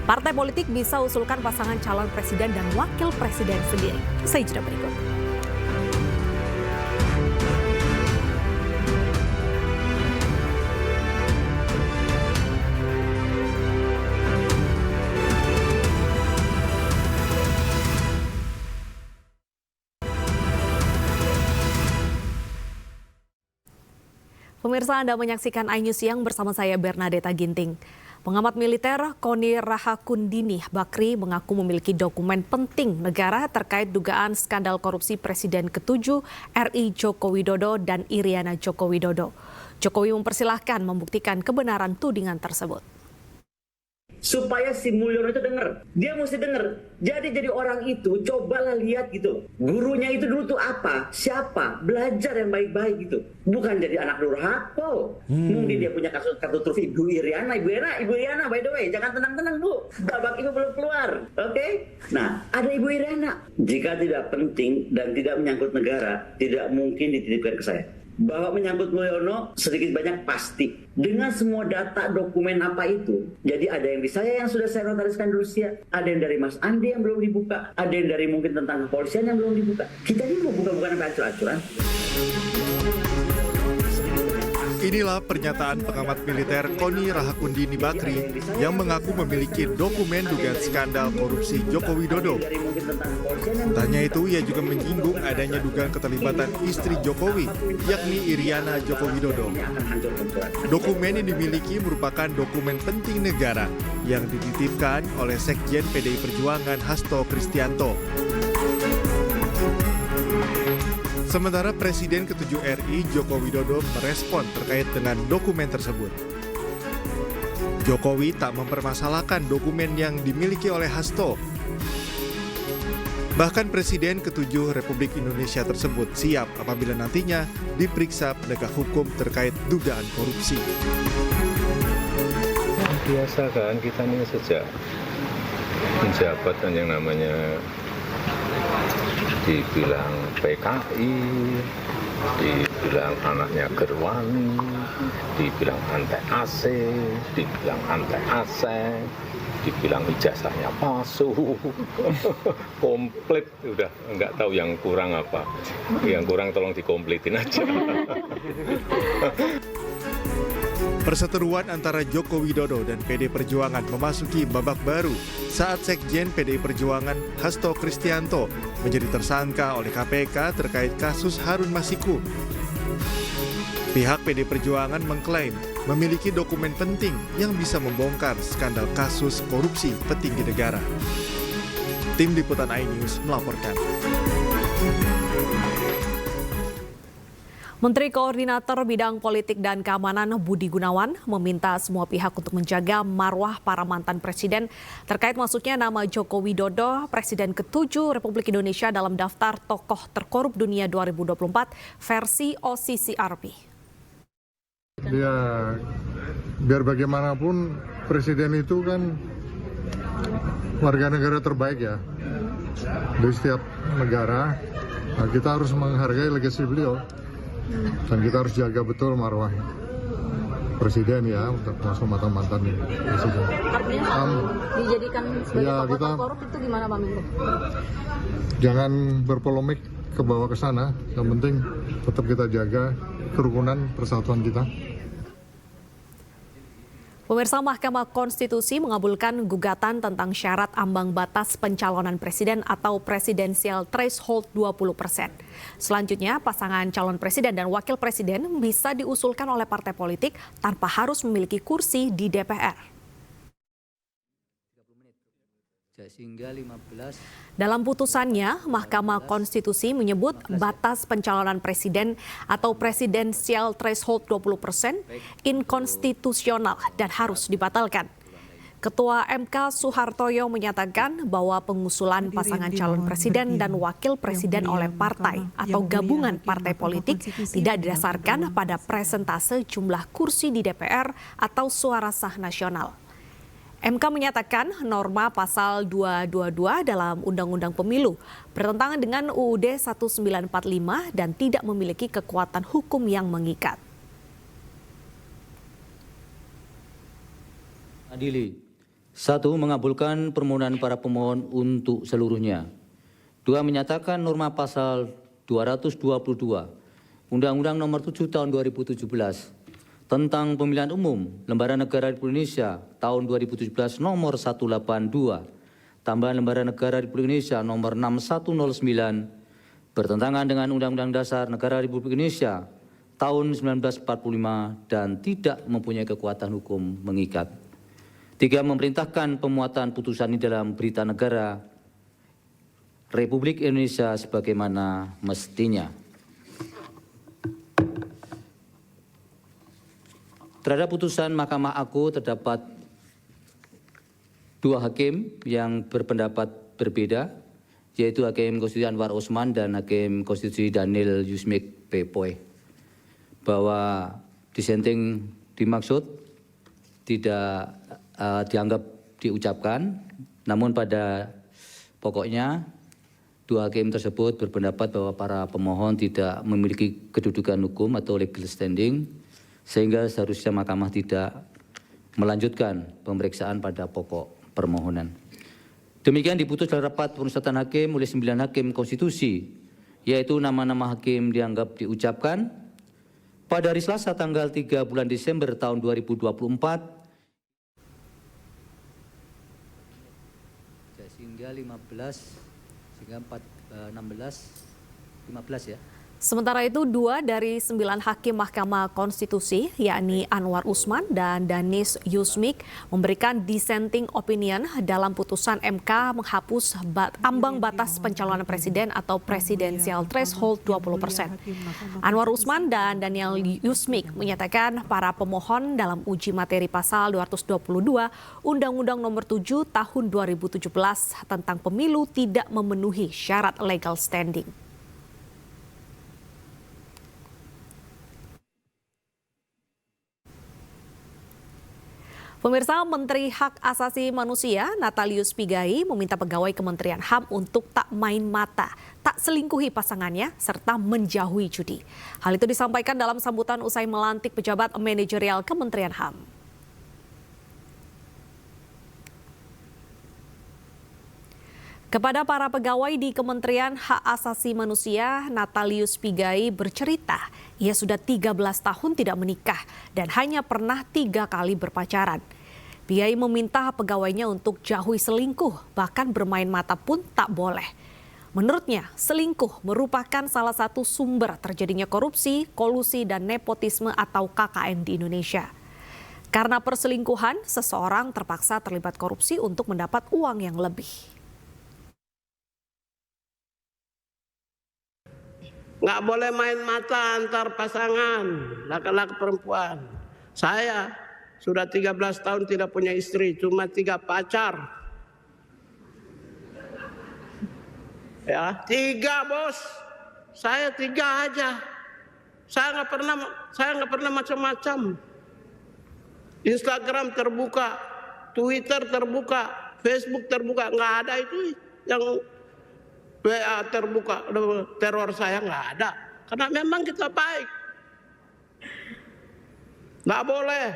Partai politik bisa usulkan pasangan calon presiden dan wakil presiden sendiri. Usai jeda berikut. Pemirsa, Anda menyaksikan iNews Siang bersama saya Bernadetta Ginting. Pengamat militer Koni Rahakundini Bakri mengaku memiliki dokumen penting negara terkait dugaan skandal korupsi Presiden ke-7 RI Joko Widodo dan Iriana Joko Widodo. Jokowi mempersilahkan membuktikan kebenaran tudingan tersebut. Supaya si Mulyono itu denger, dia mesti denger. Jadi orang itu cobalah lihat gitu, gurunya itu dulu tuh apa, siapa, belajar yang baik-baik gitu. Bukan jadi anak durhaka. Mungkin dia punya kartu truf Ibu Iriana, by the way, jangan tenang-tenang Bu, babak itu belum keluar, oke? Nah, ada Ibu Iriana. Jika tidak penting dan tidak menyangkut negara, tidak mungkin dititipkan ke saya. Bahwa menyangkut Mulyono sedikit banyak pasti. Dengan semua data dokumen apa itu. Jadi ada yang di saya yang sudah saya notariskan dulu siap. Ada yang dari Mas Andi yang belum dibuka. Ada yang dari mungkin tentang kepolisian yang belum dibuka. Kita ini bukan sampai acur-acuran. Inilah pernyataan pengamat militer Koni Rahakundini Bakri yang mengaku memiliki dokumen dugaan skandal korupsi Joko Widodo. Tanya itu, ia juga menyinggung adanya dugaan keterlibatan istri Jokowi, yakni Iriana Joko Widodo. Dokumen yang dimiliki merupakan dokumen penting negara yang dititipkan oleh Sekjen PDI Perjuangan Hasto Kristianto. Sementara Presiden ke-7 RI Joko Widodo merespon terkait dengan dokumen tersebut. Jokowi tak mempermasalahkan dokumen yang dimiliki oleh Hasto. Bahkan Presiden ke-7 Republik Indonesia tersebut siap apabila nantinya diperiksa penegak hukum terkait dugaan korupsi. Biasa kan, kita ini sejak menjabat kan yang namanya dibilang PKI, dibilang anaknya Gerwani, dibilang anti AC, dibilang anti AC, dibilang ijazahnya palsu, komplit, udah nggak tahu yang kurang apa. Yang kurang tolong dikomplitin aja. Perseteruan antara Joko Widodo dan PD Perjuangan memasuki babak baru saat Sekjen PDI Perjuangan Hasto Kristianto menjadi tersangka oleh KPK terkait kasus Harun Masiku. Pihak PD Perjuangan mengklaim memiliki dokumen penting yang bisa membongkar skandal kasus korupsi petinggi negara. Tim Liputan iNews melaporkan. Menteri Koordinator Bidang Politik dan Keamanan Budi Gunawan meminta semua pihak untuk menjaga marwah para mantan presiden terkait masuknya nama Joko Widodo, Presiden ke-7 Republik Indonesia dalam daftar tokoh terkorup dunia 2024 versi OCCRP. Ya, biar bagaimanapun presiden itu kan warga negara terbaik ya. Di setiap negara, nah kita harus menghargai legasi beliau. Dan kita harus jaga betul marwah presiden ya, untuk masuk mantan presiden. Artinya dijadikan sebagai tokoh korup itu gimana Pak Menko? Jangan berpolemik ke bawah ke sana, yang penting tetap kita jaga kerukunan persatuan kita. Pemirsa, Mahkamah Konstitusi mengabulkan gugatan tentang syarat ambang batas pencalonan presiden atau presidensial threshold 20%. Selanjutnya, pasangan calon presiden dan wakil presiden bisa diusulkan oleh partai politik tanpa harus memiliki kursi di DPR. Dalam putusannya, Mahkamah Konstitusi menyebut batas pencalonan presiden atau presidensial threshold 20% inkonstitusional dan harus dibatalkan. Ketua MK Soehartoyo menyatakan bahwa pengusulan pasangan calon presiden dan wakil presiden oleh partai atau gabungan partai politik tidak didasarkan pada presentase jumlah kursi di DPR atau suara sah nasional. MK menyatakan norma pasal 222 dalam Undang-Undang Pemilu bertentangan dengan UUD 1945 dan tidak memiliki kekuatan hukum yang mengikat. Adili. 1. Mengabulkan permohonan para pemohon untuk seluruhnya. 2. Menyatakan norma pasal 222 Undang-Undang Nomor 7 Tahun 2017 tentang Pemilihan Umum Lembaran Negara Republik Indonesia tahun 2017 nomor 182, tambahan Lembaran Negara Republik Indonesia nomor 6109, bertentangan dengan Undang-Undang Dasar Negara Republik Indonesia tahun 1945 dan tidak mempunyai kekuatan hukum mengikat. 3. Memerintahkan pemuatan putusan ini dalam Berita Negara Republik Indonesia sebagaimana mestinya. Terhadap putusan Mahkamah Agung terdapat 2 hakim yang berpendapat berbeda, yaitu Hakim Konstitusi Anwar Usman dan Hakim Konstitusi Daniel Yusmik Pepoe, bahwa dissenting dimaksud tidak dianggap diucapkan, namun pada pokoknya 2 hakim tersebut berpendapat bahwa para pemohon tidak memiliki kedudukan hukum atau legal standing, sehingga seharusnya mahkamah tidak melanjutkan pemeriksaan pada pokok permohonan. Demikian diputus dalam rapat pemusatan hakim oleh 9 hakim konstitusi, yaitu nama-nama hakim dianggap diucapkan pada hari Selasa tanggal 3 bulan Desember tahun 2024 sehingga 15 ya. Sementara itu, 2 dari 9 hakim Mahkamah Konstitusi, yakni Anwar Usman dan Danis Yusmik, memberikan dissenting opinion dalam putusan MK menghapus ambang batas pencalonan presiden atau presidensial threshold 20%. Anwar Usman dan Daniel Yusmik menyatakan para pemohon dalam uji materi pasal 222 Undang-Undang Nomor 7 Tahun 2017 tentang pemilu tidak memenuhi syarat legal standing. Pemirsa, Menteri Hak Asasi Manusia Natalius Pigai meminta pegawai Kementerian HAM untuk tak main mata, tak selingkuhi pasangannya, serta menjauhi judi. Hal itu disampaikan dalam sambutan usai melantik pejabat manajerial Kementerian HAM. Kepada para pegawai di Kementerian Hak Asasi Manusia, Natalius Pigai bercerita ia sudah 13 tahun tidak menikah dan hanya pernah 3 kali berpacaran. Pigai meminta pegawainya untuk jauhi selingkuh, bahkan bermain mata pun tak boleh. Menurutnya, selingkuh merupakan salah satu sumber terjadinya korupsi, kolusi, dan nepotisme atau KKN di Indonesia. Karena perselingkuhan, seseorang terpaksa terlibat korupsi untuk mendapat uang yang lebih. Nggak boleh main mata antar pasangan, laki-laki perempuan. Saya sudah 13 tahun tidak punya istri, cuma 3 pacar. Ya, 3 bos, saya 3 aja. Saya nggak pernah macam-macam. Instagram terbuka, Twitter terbuka, Facebook terbuka, nggak ada itu yang WA terbuka, teror saya nggak ada. Karena memang kita baik. Nggak boleh.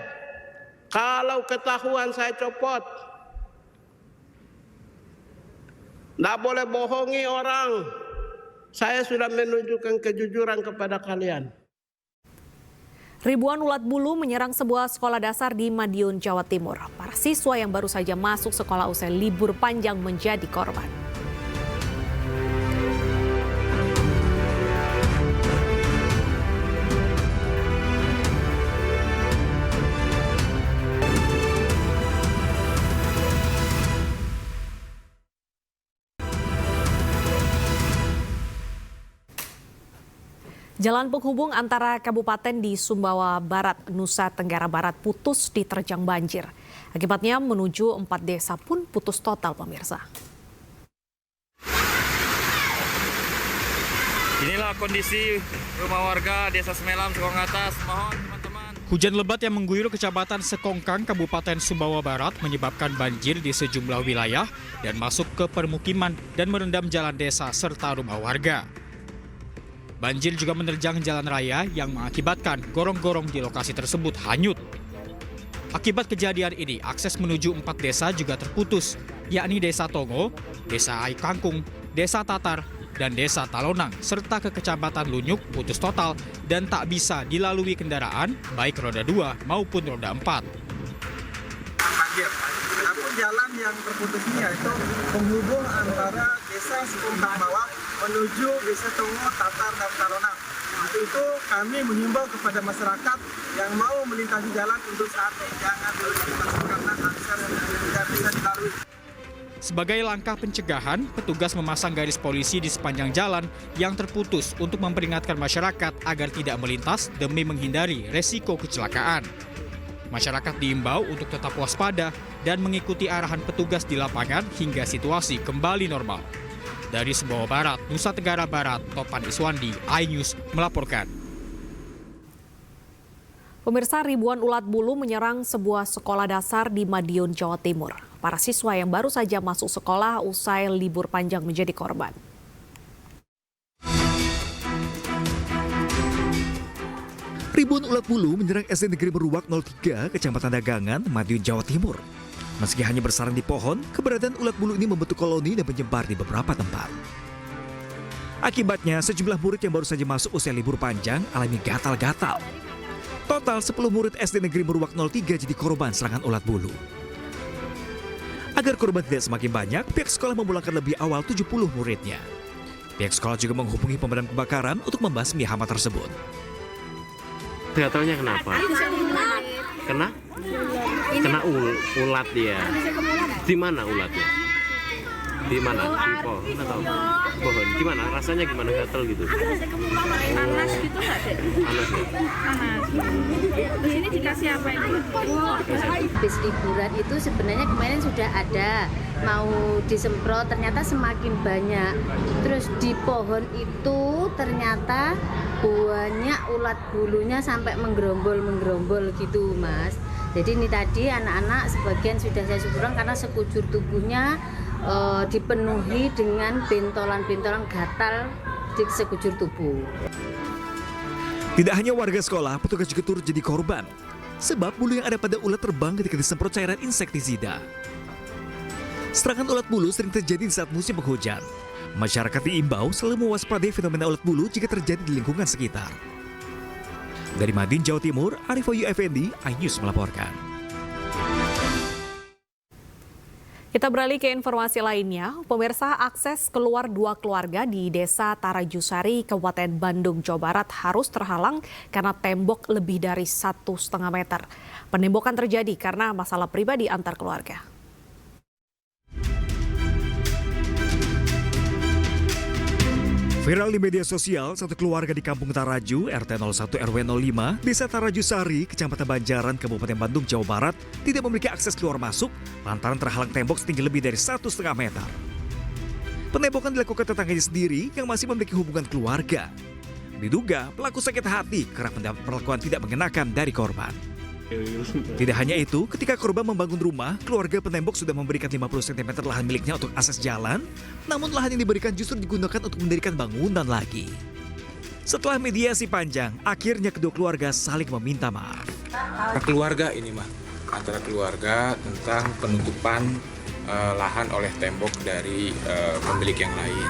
Kalau ketahuan saya copot. Nggak boleh bohongi orang. Saya sudah menunjukkan kejujuran kepada kalian. Ribuan ulat bulu menyerang sebuah sekolah dasar di Madiun, Jawa Timur. Para siswa yang baru saja masuk sekolah usai libur panjang menjadi korban. Jalan penghubung antara kabupaten di Sumbawa Barat, Nusa Tenggara Barat putus diterjang banjir. Akibatnya menuju 4 desa pun putus total, pemirsa. Inilah kondisi rumah warga Desa Semelam, Sekong Atas. Mohon teman-teman. Hujan lebat yang mengguyur Kecamatan Sekongkang, Kabupaten Sumbawa Barat menyebabkan banjir di sejumlah wilayah dan masuk ke permukiman dan merendam jalan desa serta rumah warga. Banjir juga menerjang jalan raya yang mengakibatkan gorong-gorong di lokasi tersebut hanyut. Akibat kejadian ini, akses menuju 4 desa juga terputus, yakni Desa Tongo, Desa Ai Kangkung, Desa Tatar, dan Desa Talonang, serta ke Kecamatan Lunyuk putus total dan tak bisa dilalui kendaraan, baik roda 2 maupun roda 4. Banjir. Adapun jalan yang terputus ini yaitu penghubung antara Desa Sekongkang Bawah menuju Desa Tongo, Tatar, dan Talonang. Untuk itu kami menghimbau kepada masyarakat yang mau melintasi jalan untuk saat ini jangan dilintasi karena akses tidak bisa dilalui. Sebagai langkah pencegahan, petugas memasang garis polisi di sepanjang jalan yang terputus untuk memperingatkan masyarakat agar tidak melintas demi menghindari resiko kecelakaan. Masyarakat diimbau untuk tetap waspada dan mengikuti arahan petugas di lapangan hingga situasi kembali normal. Dari Sumbawa Barat, Nusa Tenggara Barat, Topan Iswandi, iNews melaporkan. Pemirsa, ribuan ulat bulu menyerang sebuah sekolah dasar di Madiun, Jawa Timur. Para siswa yang baru saja masuk sekolah usai libur panjang menjadi korban. Ribuan ulat bulu menyerang SD Negeri Meruwak 03, Kecamatan Dagangan, Madiun, Jawa Timur. Meski hanya bersarang di pohon, keberadaan ulat bulu ini membentuk koloni dan menyebar di beberapa tempat. Akibatnya, sejumlah murid yang baru saja masuk usia libur panjang alami gatal-gatal. Total 10 murid SD Negeri Meruwak 03 jadi korban serangan ulat bulu. Agar korban tidak semakin banyak, pihak sekolah memulangkan lebih awal 70 muridnya. Pihak sekolah juga menghubungi pemadam kebakaran untuk membasmi hama tersebut. Gatalnya kenapa? Kena ulat dia. Di mana ulatnya? Di mana? Di pohon atau pohon? Gimana? Rasanya gimana gatal gitu? Panas gitu nggak deh? Panas ya? Panas. Ini dikasih apa ini? Habis liburan itu sebenarnya kemarin sudah ada mau disemprot, ternyata semakin banyak. Terus di pohon itu ternyata banyak ulat bulunya sampai menggerombol gitu, Mas. Jadi ini tadi anak-anak sebagian sudah saya syukurkan karena sekujur tubuhnya dipenuhi dengan bentolan-bentolan gatal di sekujur tubuh. Tidak hanya warga sekolah, petugas juga turut jadi korban. Sebab bulu yang ada pada ulat terbang ketika disemprot cairan insektisida. Serangan ulat bulu sering terjadi di saat musim penghujan. Masyarakat diimbau selalu mewaspadai fenomena ulat bulu jika terjadi di lingkungan sekitar. Dari Madiun, Jawa Timur, Arif Wayu Effendi, iNews melaporkan. Kita beralih ke informasi lainnya. Pemirsa, akses keluar dua keluarga di Desa Tarajusari, Kabupaten Bandung, Jawa Barat harus terhalang karena tembok lebih dari 1,5 meter. Penembokan terjadi karena masalah pribadi antar keluarga. Viral di media sosial, satu keluarga di Kampung Taraju, RT 01 RW 05, Desa Tarajusari, Kecamatan Banjaran, Kabupaten Bandung, Jawa Barat, tidak memiliki akses keluar masuk lantaran terhalang tembok setinggi lebih dari 1,5 meter. Penembokan dilakukan tetangganya sendiri yang masih memiliki hubungan keluarga. Diduga pelaku sakit hati kerap mendapat perlakuan tidak mengenakan dari korban. Tidak hanya itu, ketika korban membangun rumah, keluarga penembok sudah memberikan 50 cm lahan miliknya untuk akses jalan, namun lahan yang diberikan justru digunakan untuk mendirikan bangunan lagi. Setelah mediasi panjang, akhirnya kedua keluarga saling meminta maaf. Keluarga ini antara keluarga tentang penutupan lahan oleh tembok dari pemilik yang lain.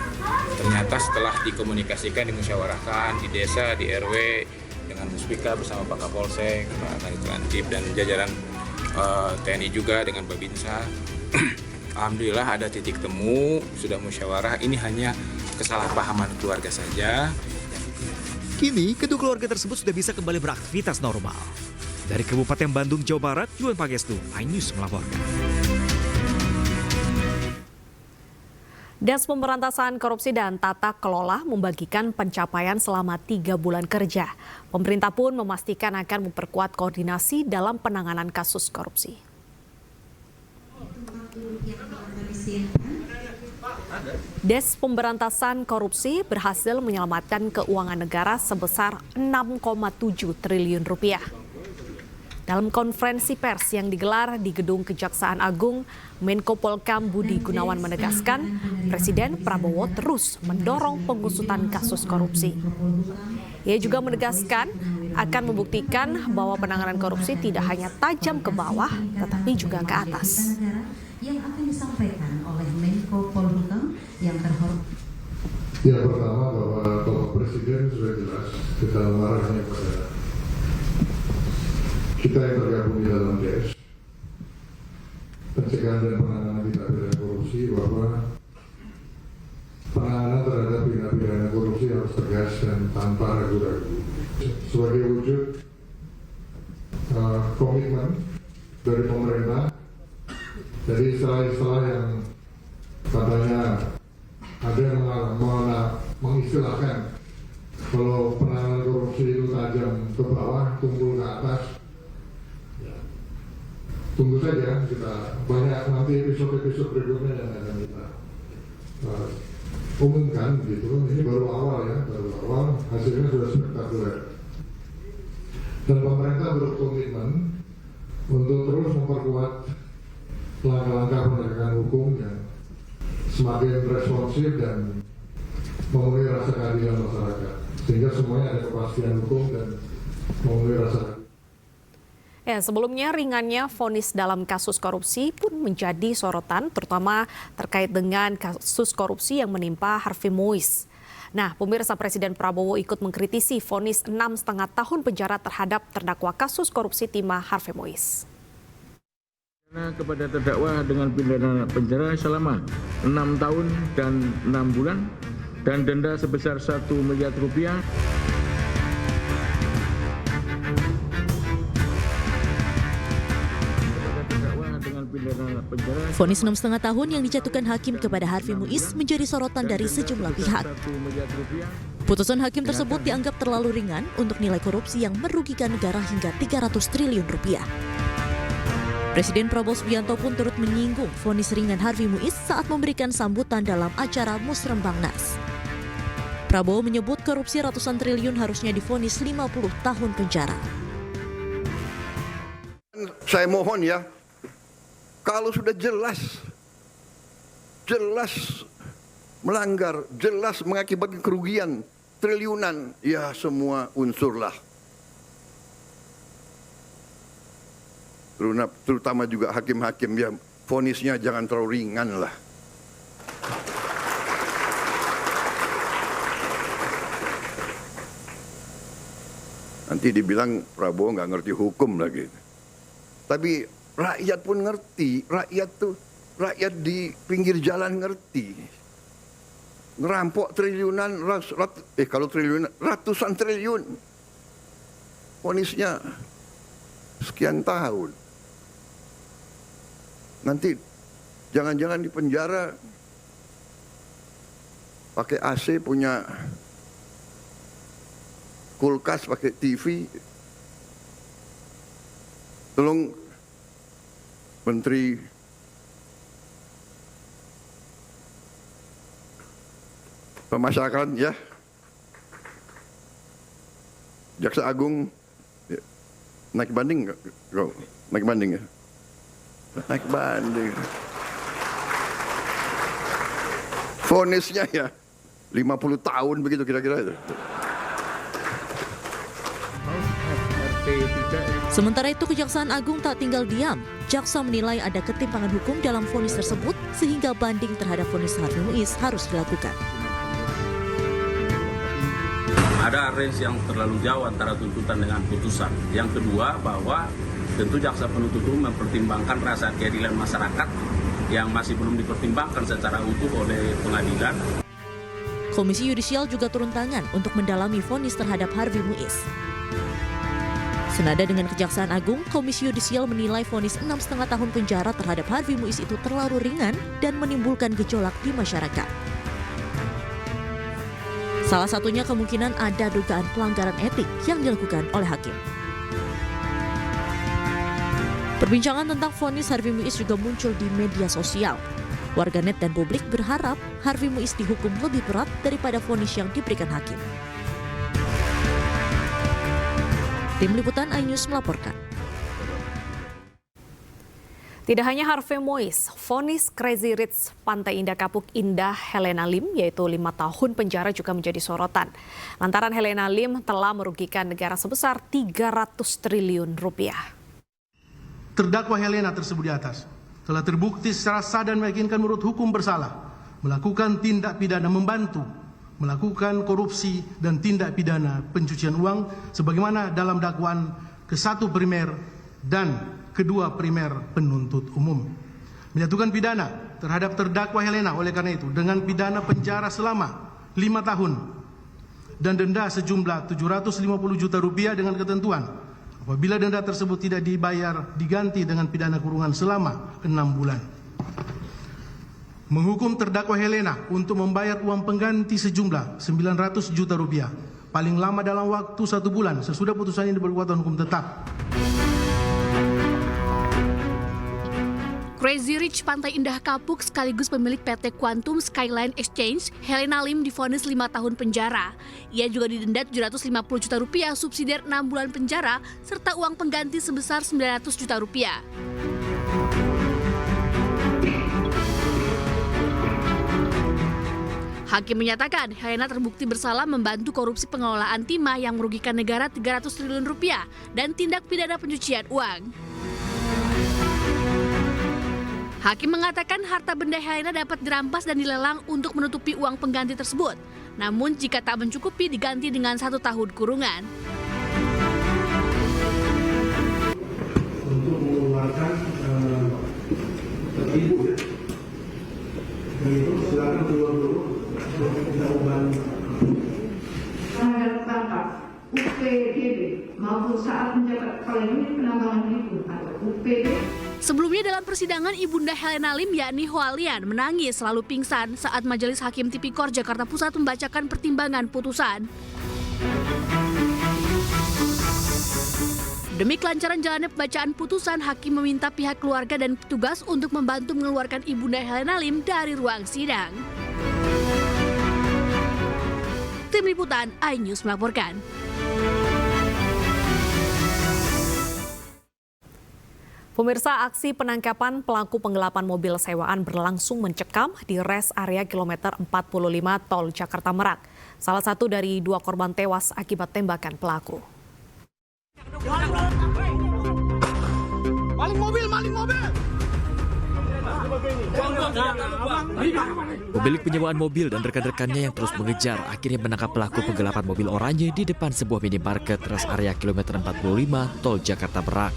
Ternyata setelah dikomunikasikan, dimusyawarahkan di desa, di RW, dengan Muspika bersama Pak Kapolsek, Pak Kanit Lantip, dan jajaran TNI juga dengan Babinsa. Alhamdulillah ada titik temu, sudah musyawarah, ini hanya kesalahpahaman keluarga saja. Kini, kedua keluarga tersebut sudah bisa kembali beraktivitas normal. Dari Kabupaten Bandung, Jawa Barat, Juan Pagestu, iNews melaporkan. Dinas Pemberantasan Korupsi dan Tata Kelola membagikan pencapaian selama 3 bulan kerja. Pemerintah pun memastikan akan memperkuat koordinasi dalam penanganan kasus korupsi. Dinas Pemberantasan Korupsi berhasil menyelamatkan keuangan negara sebesar 6,7 triliun rupiah. Dalam konferensi pers yang digelar di Gedung Kejaksaan Agung, Menko Polkam Budi Gunawan menegaskan Presiden Prabowo terus mendorong pengusutan kasus korupsi. Ia juga menegaskan akan membuktikan bahwa penanganan korupsi tidak hanya tajam ke bawah, tetapi juga ke atas. Yang akan disampaikan oleh Menko Polhukam yang terhormat. Ya, pertama bahwa Bapak Presiden sudah jelas kita mengarahnya pada kita yang tergabung di dalam DS pencegahan dan penanganan tindak pidana korupsi, bahwa penanganan terhadap tindak pidana korupsi harus tegas tegas dan tanpa ragu-ragu. Sebagai wujud komitmen dari pemerintah, jadi istilah-istilah yang katanya ada yang mengistilahkan kalau penanganan korupsi itu tajam ke bawah, tumpul ke atas. Ya. Tunggu saja, kita banyak nanti episode-episode berikutnya yang akan kita umumkan gitu. Ini baru awal ya, baru awal, hasilnya sudah spektakuler. Dan pemerintah berkomitmen untuk terus memperkuat langkah-langkah penegakan hukum yang semakin responsif dan memenuhi rasa keadilan masyarakat, sehingga semuanya ada kepastian hukum dan memenuhi rasa keadilan. Ya, sebelumnya ringannya vonis dalam kasus korupsi pun menjadi sorotan, terutama terkait dengan kasus korupsi yang menimpa Harvey Mois. Nah, pemirsa, Presiden Prabowo ikut mengkritisi vonis 6,5 tahun penjara terhadap terdakwa kasus korupsi timah Harvey Mois. Kepada terdakwa dengan pidana penjara selama 6 tahun dan 6 bulan dan denda sebesar 1 miliar rupiah. Vonis 6,5 tahun yang dijatuhkan hakim kepada Harvey Mois menjadi sorotan dari sejumlah pihak. Putusan hakim tersebut dianggap terlalu ringan untuk nilai korupsi yang merugikan negara hingga 300 triliun rupiah. Presiden Prabowo Subianto pun turut menyinggung vonis ringan Harvey Mois saat memberikan sambutan dalam acara Musrembangnas. Prabowo menyebut korupsi ratusan triliun harusnya divonis 50 tahun penjara. Saya mohon ya, kalau sudah jelas melanggar, jelas mengakibatkan kerugian triliunan, ya semua unsurlah. Terutama juga hakim-hakim, ya vonisnya jangan terlalu ringan lah. Nanti dibilang Prabowo nggak ngerti hukum lagi. Tapi rakyat pun ngerti, rakyat di pinggir jalan ngerti. Ngerampok triliunan, kalau triliunan, ratusan triliun. Vonisnya sekian tahun. Nanti jangan-jangan di penjara pakai AC, punya kulkas, pakai TV. Tolong Menteri Pemasyarakatan ya, Jaksa Agung ya, naik banding nggak? Naik banding ya? Naik banding. Vonisnya ya 50 tahun begitu kira-kira itu. Sementara itu, Kejaksaan Agung tak tinggal diam. Jaksa menilai ada ketimpangan hukum dalam vonis tersebut sehingga banding terhadap vonis Harvey Mois harus dilakukan. Ada range yang terlalu jauh antara tuntutan dengan putusan. Yang kedua, bahwa tentu jaksa penuntut umum mempertimbangkan rasa keadilan masyarakat yang masih belum dipertimbangkan secara utuh oleh pengadilan. Komisi Yudisial juga turun tangan untuk mendalami vonis terhadap Harvey Mois. Senada dengan Kejaksaan Agung, Komisi Yudisial menilai vonis 6,5 tahun penjara terhadap Harvey Mois itu terlalu ringan dan menimbulkan gejolak di masyarakat. Salah satunya kemungkinan ada dugaan pelanggaran etik yang dilakukan oleh hakim. Perbincangan tentang vonis Harvey Mois juga muncul di media sosial. Warganet dan publik berharap Harvey Mois dihukum lebih berat daripada vonis yang diberikan hakim. Tim Liputan iNews melaporkan. Tidak hanya Harvey Mois, vonis Crazy Rich Pantai Indah Kapuk Indah Helena Lim yaitu 5 tahun penjara juga menjadi sorotan. Lantaran Helena Lim telah merugikan negara sebesar 300 triliun rupiah. Terdakwa Helena tersebut di atas telah terbukti secara sah dan meyakinkan menurut hukum bersalah, melakukan tindak pidana membantu, melakukan korupsi dan tindak pidana pencucian uang sebagaimana dalam dakwaan ke-1 primer dan kedua primer penuntut umum. Menjatuhkan pidana terhadap terdakwa Helena oleh karena itu dengan pidana penjara selama 5 tahun dan denda sejumlah 750 juta rupiah dengan ketentuan apabila denda tersebut tidak dibayar diganti dengan pidana kurungan selama 6 bulan. Menghukum terdakwa Helena untuk membayar uang pengganti sejumlah 900 juta rupiah paling lama dalam waktu 1 bulan sesudah putusan ini berkekuatan hukum tetap. Crazy Rich Pantai Indah Kapuk sekaligus pemilik PT Quantum Skyline Exchange, Helena Lim divonis 5 tahun penjara. Ia juga didenda 750 juta rupiah subsidiar 6 bulan penjara serta uang pengganti sebesar 900 juta rupiah. Hakim menyatakan Helena terbukti bersalah membantu korupsi pengelolaan timah yang merugikan negara 300 triliun rupiah dan tindak pidana pencucian uang. Hakim mengatakan harta benda Helena dapat dirampas dan dilelang untuk menutupi uang pengganti tersebut. Namun jika tak mencukupi diganti dengan 1 tahun kurungan. Untuk mengeluarkan ibu ya. Dan itu silakan keluar dulu untuk kita ubah. Terhadap tangkap UPDB maupun saat menjabat pelayanan penambangan ibu atau UPD. Sebelumnya dalam persidangan Ibunda Helena Lim yakni Hoalian menangis lalu pingsan saat Majelis Hakim Tipikor Jakarta Pusat membacakan pertimbangan putusan. Demi kelancaran jalannya pembacaan putusan, Hakim meminta pihak keluarga dan petugas untuk membantu mengeluarkan Ibunda Helena Lim dari ruang sidang. Tim Liputan iNews melaporkan. Pemirsa, aksi penangkapan pelaku penggelapan mobil sewaan berlangsung mencekam di res area kilometer 45 Tol Jakarta Merak. Salah satu dari 2 korban tewas akibat tembakan pelaku. Maling mobil! Pemilik penyewaan mobil dan rekan-rekannya yang terus mengejar akhirnya menangkap pelaku penggelapan mobil oranye di depan sebuah minimarket res area kilometer 45 Tol Jakarta Merak.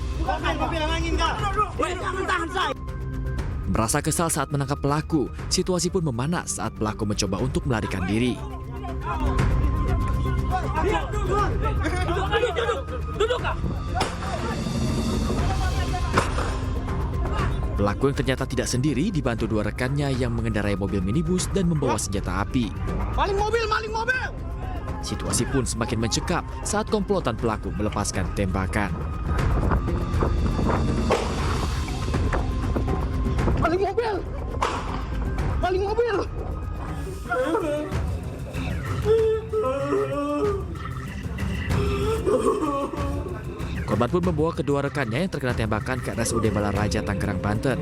Merasa kesal saat menangkap pelaku, situasi pun memanas saat pelaku mencoba untuk melarikan diri. Pelaku yang ternyata tidak sendiri dibantu 2 rekannya yang mengendarai mobil minibus dan membawa senjata api. Maling mobil! Situasi pun semakin mencekam saat komplotan pelaku melepaskan tembakan. Maling mobil! Korban pun membawa kedua rekannya yang terkena tembakan ke RSUD Balaraja, Tangerang, Banten.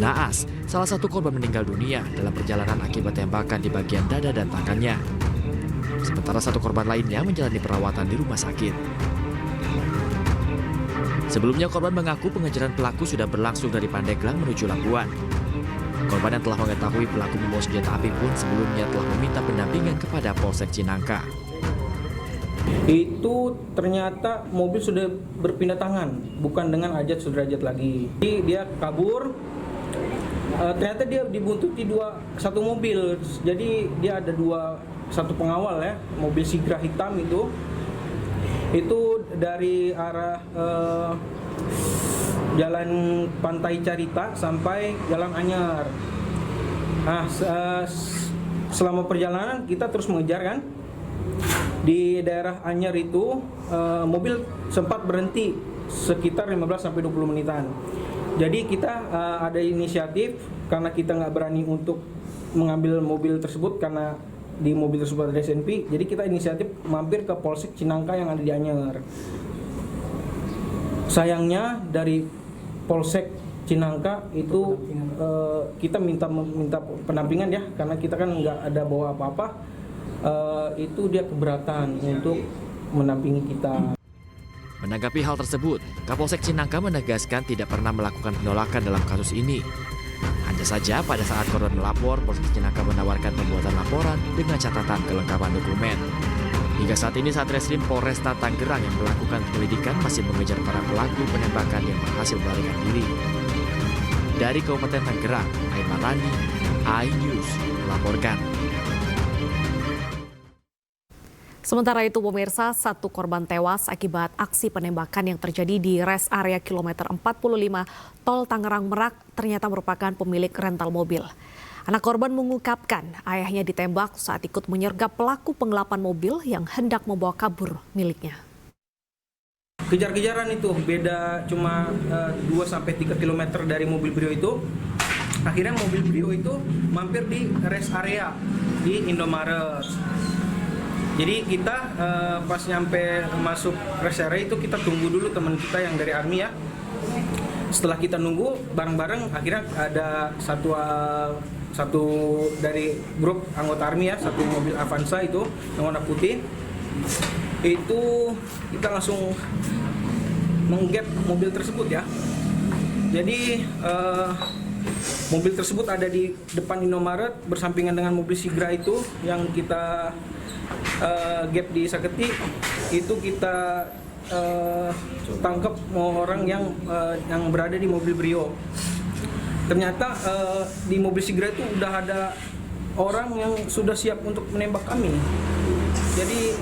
Naas, salah satu korban meninggal dunia dalam perjalanan akibat tembakan di bagian dada dan tangannya. Sementara 1 korban lainnya menjalani perawatan di rumah sakit. Sebelumnya korban mengaku pengejaran pelaku sudah berlangsung dari Pandeglang menuju Labuan. Korban yang telah mengetahui pelaku membawa senjata api pun sebelumnya telah meminta pendampingan kepada Polsek Cinangka. Itu ternyata mobil sudah berpindah tangan, bukan dengan ajat sudrajat lagi. Jadi dia kabur, ternyata dia dibuntuti 1 mobil. Jadi dia ada 1 pengawal ya, mobil Sigra hitam itu dari arah Jalan Pantai Carita sampai Jalan Anyar. Nah, selama perjalanan kita terus mengejar kan. Di daerah Anyar itu mobil sempat berhenti sekitar 15-20 menitan. Jadi kita ada inisiatif karena kita nggak berani untuk mengambil mobil tersebut karena di mobil tersebut ada SNP. Jadi kita inisiatif mampir ke Polsek Cinangka yang ada di Anyar. Sayangnya dari Polsek Cinangka itu kita minta pendampingan ya, karena kita kan nggak ada bawa apa-apa. Itu dia keberatan untuk mendampingi kita. Menanggapi hal tersebut, Kapolsek Cinangka menegaskan tidak pernah melakukan penolakan dalam kasus ini. Hanya saja pada saat korban melapor, Polsek Cinangka menawarkan pembuatan laporan dengan catatan kelengkapan dokumen. Hingga saat ini Satreskrim Polresta Tangerang yang melakukan penyelidikan masih mengejar para pelaku penembakan yang berhasil melarikan diri. Dari Kabupaten Tangerang, Aiman Rani, iNews melaporkan. Sementara itu pemirsa, 1 korban tewas akibat aksi penembakan yang terjadi di rest area kilometer 45 Tol Tangerang Merak ternyata merupakan pemilik rental mobil. Anak korban mengungkapkan ayahnya ditembak saat ikut menyergap pelaku penggelapan mobil yang hendak membawa kabur miliknya. Kejar-kejaran itu beda cuma 2-3 km dari mobil Brio itu. Akhirnya mobil Brio itu mampir di rest area di Indomaret. Jadi kita pas nyampe masuk rest area itu kita tunggu dulu teman kita yang dari Army ya. Setelah kita nunggu bareng-bareng, akhirnya ada satu dari grup anggota Army ya, satu mobil Avanza itu yang warna putih. Itu kita langsung menggap mobil tersebut ya. Jadi mobil tersebut ada di depan Indomaret bersampingan dengan mobil Sigra itu yang kita gap di Saketi. Itu kita tangkap orang yang berada di mobil Brio. Ternyata di mobil Sigra itu udah ada orang yang sudah siap untuk menembak kami. Jadi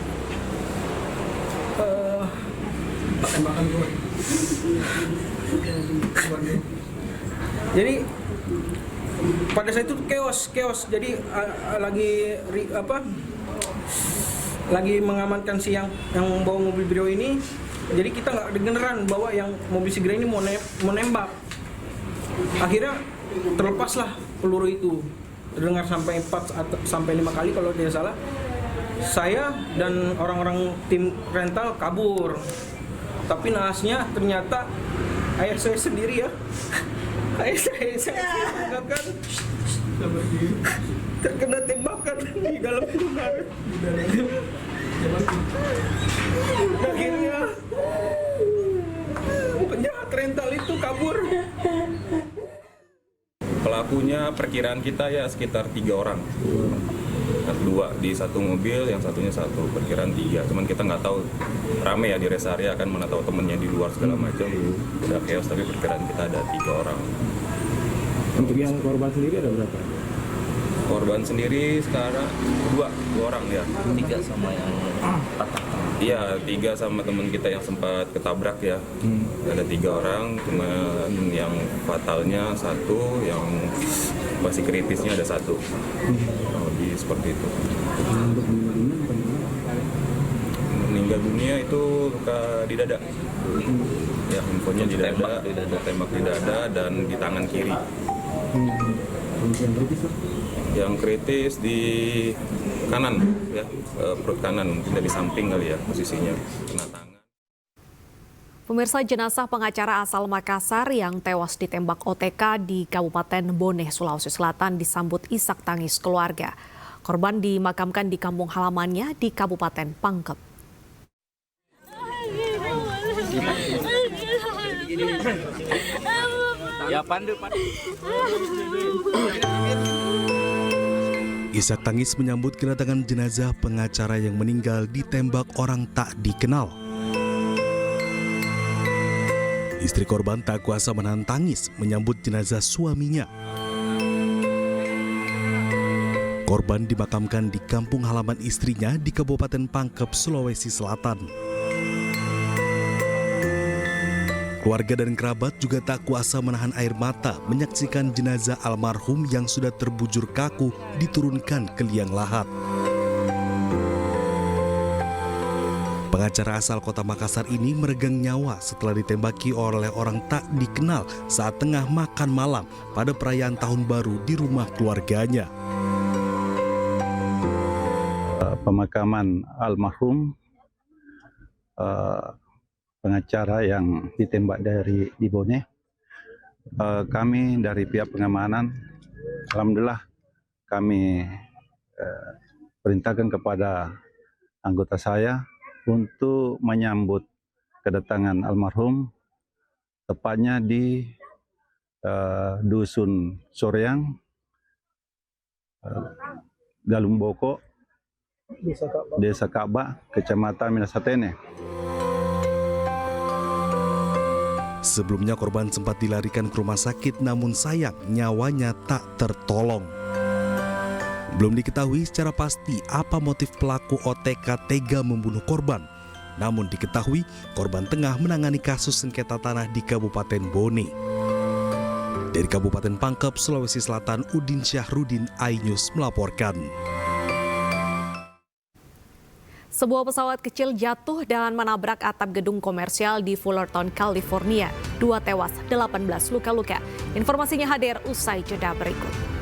tembakan gue. Jadi pada saat itu chaos. Jadi lagi mengamankan si yang bawa mobil Brio ini. Jadi kita nggak dengeran bahwa yang mobil Sigra ini mau nembak. Akhirnya terlepaslah peluru itu. Terdengar sampai 4 atau sampai 5 kali kalau tidak salah. Saya dan orang-orang tim rental kabur. Tapi naasnya ternyata ayah saya sendiri ya. Ayah saya kan terkena tembakan di dalam Indomaret. Akhirnya penjahat rental itu kabur. Pelakunya perkiraan kita ya sekitar 3 orang. 2 di satu mobil, yang satunya 1, perkiraan 3. Cuman kita nggak tahu, rame ya di rest area kan, mana tahu temennya di luar segala macam. Udah chaos, tapi perkiraan kita ada 3 orang. Untuk yang korban sendiri ada berapa? Korban sendiri sekarang 2 orang ya. 3 sama yang patah. Iya, 3 sama teman kita yang sempat ketabrak ya. Ada 3 orang, cuma yang fatalnya 1, yang masih kritisnya ada 1. Lebih seperti itu. Meninggal dunia itu luka di dada. Ya, infonya di dada, tembak di dada dan di tangan kiri. Yang kritis di kanan ya, perut kanan, mungkin dari samping kali ya posisinya, kena tangan. Pemirsa, jenazah pengacara asal Makassar yang tewas ditembak OTK di Kabupaten Bone, Sulawesi Selatan disambut isak tangis keluarga. Korban dimakamkan di kampung halamannya di Kabupaten Pangkep. Ya pandu. Isak tangis menyambut kedatangan jenazah pengacara yang meninggal ditembak orang tak dikenal. Istri korban tak kuasa menahan tangis menyambut jenazah suaminya. Korban dimakamkan di kampung halaman istrinya di Kabupaten Pangkep, Sulawesi Selatan. Keluarga dan kerabat juga tak kuasa menahan air mata menyaksikan jenazah almarhum yang sudah terbujur kaku diturunkan ke liang lahat. Pengacara asal kota Makassar ini meregang nyawa setelah ditembaki oleh orang tak dikenal saat tengah makan malam pada perayaan Tahun Baru di rumah keluarganya. Pemakaman almarhum pengacara yang ditembak di Bone, kami dari pihak pengamanan, alhamdulillah kami perintahkan kepada anggota saya untuk menyambut kedatangan almarhum, tepatnya di Dusun Soreang, Galumboko, Desa Ka'bah, Kecamatan Minasatene. Sebelumnya korban sempat dilarikan ke rumah sakit namun sayang nyawanya tak tertolong. Belum diketahui secara pasti apa motif pelaku OTK tega membunuh korban. Namun diketahui korban tengah menangani kasus sengketa tanah di Kabupaten Bone. Dari Kabupaten Pangkep, Sulawesi Selatan, Udin Syahrudin, iNews melaporkan. Sebuah pesawat kecil jatuh dan menabrak atap gedung komersial di Fullerton, California. 2 tewas, 18 luka-luka. Informasinya hadir usai jeda berikut.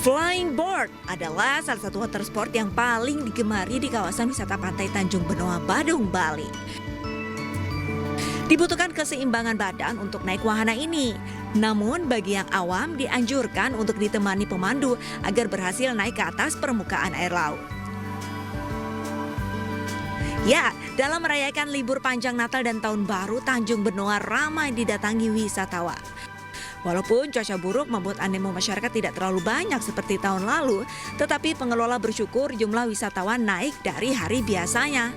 Flying board adalah salah satu water sport yang paling digemari di kawasan wisata pantai Tanjung Benoa, Badung, Bali. Dibutuhkan keseimbangan badan untuk naik wahana ini. Namun bagi yang awam dianjurkan untuk ditemani pemandu agar berhasil naik ke atas permukaan air laut. Ya, dalam merayakan libur panjang Natal dan Tahun Baru, Tanjung Benoa ramai didatangi wisatawan. Walaupun cuaca buruk membuat animo masyarakat tidak terlalu banyak seperti tahun lalu, tetapi pengelola bersyukur jumlah wisatawan naik dari hari biasanya.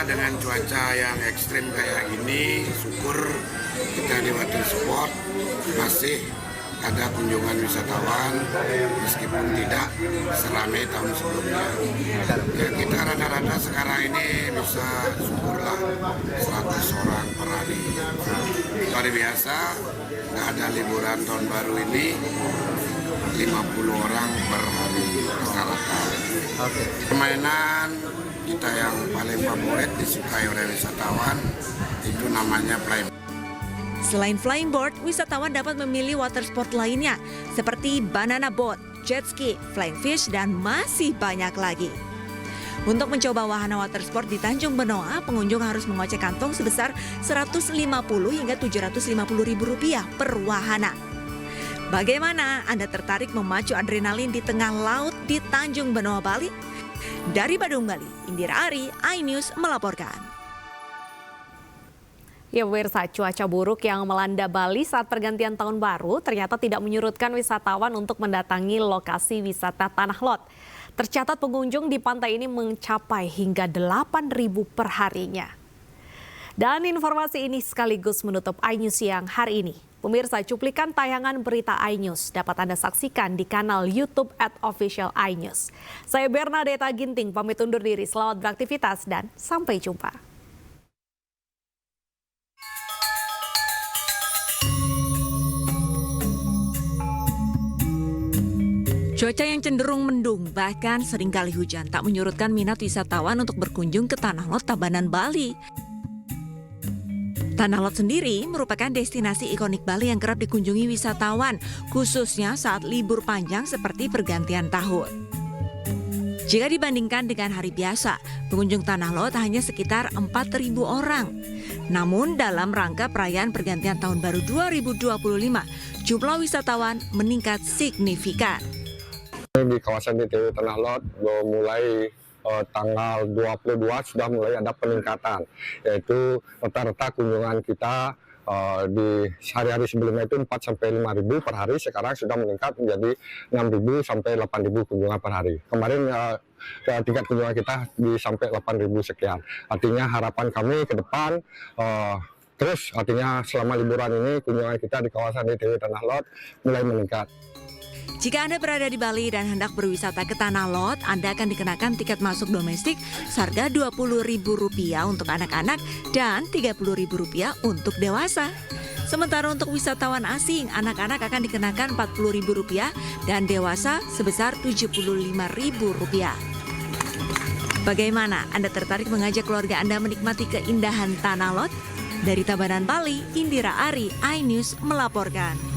Dengan cuaca yang ekstrim kayak gini, syukur kita di water sport masih ada kunjungan wisatawan meskipun tidak seramai tahun sebelumnya. Ya, kita rata-rata sekarang ini bisa syukurlah 100 orang per hari. Luar biasa, nggak ada liburan tahun baru ini 50 orang per hari rata-rata. Permainan kita yang paling favorit disukai oleh wisatawan itu namanya flyboard. Selain flying board, wisatawan dapat memilih water sport lainnya seperti banana boat, jet ski, flying fish, dan masih banyak lagi. Untuk mencoba wahana water sport di Tanjung Benoa, pengunjung harus mengocek kantong sebesar Rp150 hingga Rp750.000 per wahana. Bagaimana Anda tertarik memacu adrenalin di tengah laut di Tanjung Benoa, Bali? Dari Badung, Bali, Indira Ari, iNews melaporkan. Ya pemirsa, cuaca buruk yang melanda Bali saat pergantian tahun baru ternyata tidak menyurutkan wisatawan untuk mendatangi lokasi wisata Tanah Lot. Tercatat pengunjung di pantai ini mencapai hingga 8.000 per harinya. Dan informasi ini sekaligus menutup iNews siang hari ini. Pemirsa, cuplikan tayangan berita iNews dapat Anda saksikan di kanal YouTube @official iNews. Saya Bernadetta Ginting, pamit undur diri. Selamat beraktivitas dan sampai jumpa. Cuaca yang cenderung mendung, bahkan seringkali hujan, tak menyurutkan minat wisatawan untuk berkunjung ke Tanah Lot, Tabanan, Bali. Tanah Lot sendiri merupakan destinasi ikonik Bali yang kerap dikunjungi wisatawan, khususnya saat libur panjang seperti pergantian tahun. Jika dibandingkan dengan hari biasa, pengunjung Tanah Lot hanya sekitar 4.000 orang. Namun dalam rangka perayaan pergantian tahun baru 2025, jumlah wisatawan meningkat signifikan. Di kawasan DTW Tanah Lot mulai tanggal 22 sudah mulai ada peningkatan, yaitu rata-rata kunjungan kita di hari-hari sebelumnya itu 4-5.000 per hari, sekarang sudah meningkat menjadi 6.000 sampai 8.000 kunjungan per hari. Kemarin tingkat kunjungan kita di sampai 8.000 sekian. Artinya harapan kami ke depan terus artinya selama liburan ini kunjungan kita di kawasan DTW Tanah Lot mulai meningkat. Jika Anda berada di Bali dan hendak berwisata ke Tanah Lot, Anda akan dikenakan tiket masuk domestik seharga Rp20.000 untuk anak-anak dan Rp30.000 untuk dewasa. Sementara untuk wisatawan asing, anak-anak akan dikenakan Rp40.000 dan dewasa sebesar Rp75.000. Bagaimana? Anda tertarik mengajak keluarga Anda menikmati keindahan Tanah Lot? Dari Tabanan, Bali, Indira Ari, iNews melaporkan.